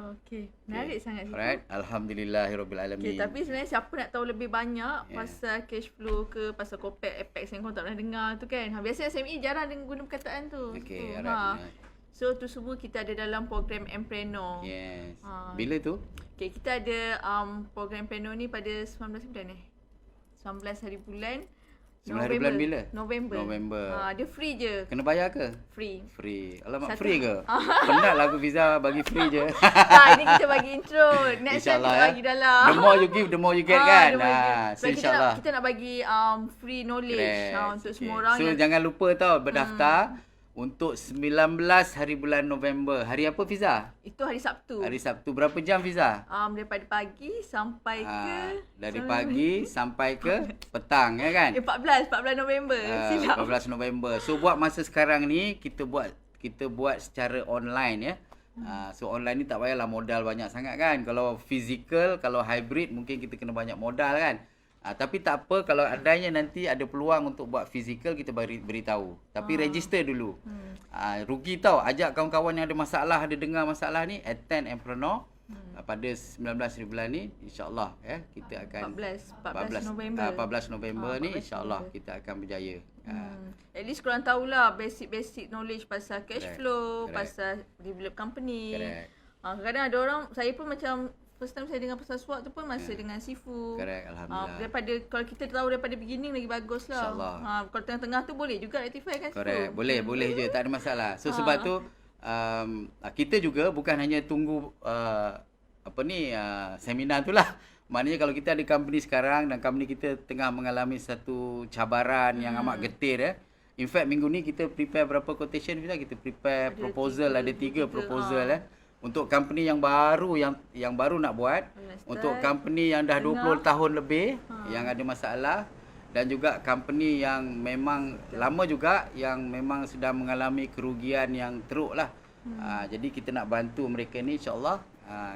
Okay. Menarik sangat. Alright. Alhamdulillahirrabbilalamin. Okay, tapi sebenarnya siapa nak tahu lebih banyak pasal cash flow ke pasal Copac, Apex yang korang tak pernah dengar tu kan. Biasanya SME jarang guna perkataan tu. Okay, alright. So tu semua kita ada dalam program Empreneur. Yes. Bila tu? Okay, kita ada program Empreneur ni pada 19 bulan 19 hari bulan. 9 hari bulan bila? November. Dia free je. Kena bayar ke? Free. Alamak, free ke? Penat lah aku Fiza bagi free je. Ini kita bagi intro. Next time kita bagi dalam. The more you give, the more you get kan? So insyaAllah. Kita nak bagi free knowledge untuk semua orang. So jangan lupa tau berdaftar untuk 19 hari bulan November. Hari apa Fiza? Itu hari Sabtu. Hari Sabtu. Berapa jam Fiza? Daripada pagi sampai ke... Dari pagi sampai ke petang ya kan? 14 November. Silap. 14 November. So buat masa sekarang ni kita buat secara online ya. So online ni tak payahlah modal banyak sangat kan. Kalau physical, kalau hybrid mungkin kita kena banyak modal kan. Tapi tak apa, kalau adanya nanti ada peluang untuk buat fizikal, kita beritahu. Tapi register dulu. Rugi tau, ajak kawan-kawan yang ada masalah, ada dengar masalah ni, attend Empreneur. Pada 19 hari bulan ni, insyaAllah kita akan 14 November ni, insyaAllah kita akan berjaya. At least korang tahulah basic knowledge pasal cash flow, pasal develop company. Kadang-kadang ada orang, saya pun macam first time saya dengar pasal SWOT tu pun masa dengan Sifu. Alhamdulillah. Daripada kalau kita tahu daripada beginning lagi bagus lah. InsyaAllah. Kalau tengah-tengah tu boleh juga rectify kan Sifu. Boleh je, tak ada masalah. So sebab tu kita juga bukan hanya tunggu seminar tu lah. Maknanya kalau kita ada company sekarang dan company kita tengah mengalami satu cabaran yang amat getir In fact minggu ni kita prepare berapa quotation kita prepare proposal, ada 3 proposal untuk company yang baru yang baru nak buat, untuk company yang dah 20 tahun lebih yang ada masalah, dan juga company yang memang lama juga yang memang sedang mengalami kerugian yang teruk lah. Jadi kita nak bantu mereka ni insyaAllah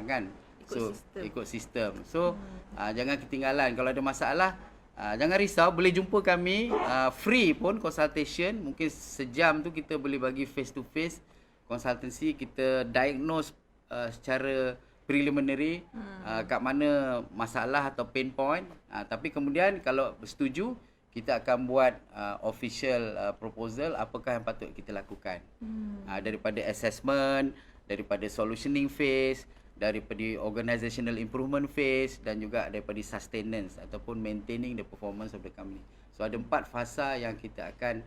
kan. So ikut sistem. So jangan ketinggalan. Kalau ada masalah jangan risau, boleh jumpa kami free pun consultation. Mungkin sejam tu kita boleh bagi face to face konsultansi, kita diagnose secara preliminary kat mana masalah atau pain point. Tapi kemudian kalau setuju, kita akan buat official proposal apakah yang patut kita lakukan. Daripada assessment, daripada solutioning phase, daripada organizational improvement phase, dan juga daripada sustenance ataupun maintaining the performance of the company. So ada 4 fasa yang kita akan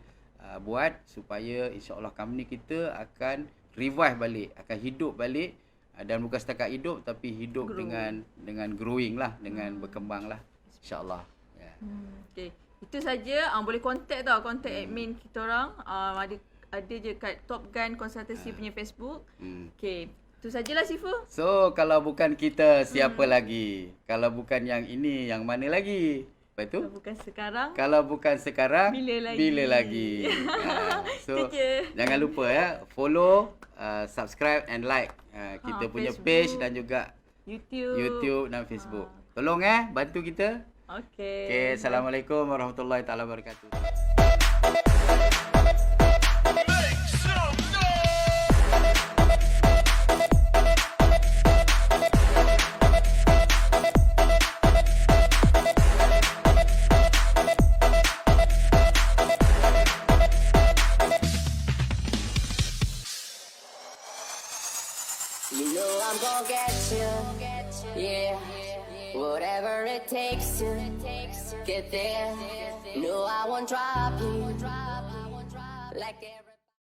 buat supaya insya-Allah company kita akan revive balik, akan hidup balik, dan bukan setakat hidup tapi hidup dengan growing lah, dengan berkembang lah insya-Allah. Okay. Itu saja. Boleh contact admin kita orang. Ada je kat Top Gun Consultancy punya Facebook. Okay. Itu sajalah Sifu. So kalau bukan kita, siapa lagi? Kalau bukan yang ini, yang mana lagi? Apa itu? Kalau bukan sekarang, bila lagi? So jangan lupa follow, subscribe and like kita punya Facebook, page dan juga YouTube dan Facebook. Tolong bantu kita. Okay. Assalamualaikum warahmatullahi taala wabarakatuh. I'm gonna get you. Yeah, whatever it takes to get there. No, I won't drop you. Like every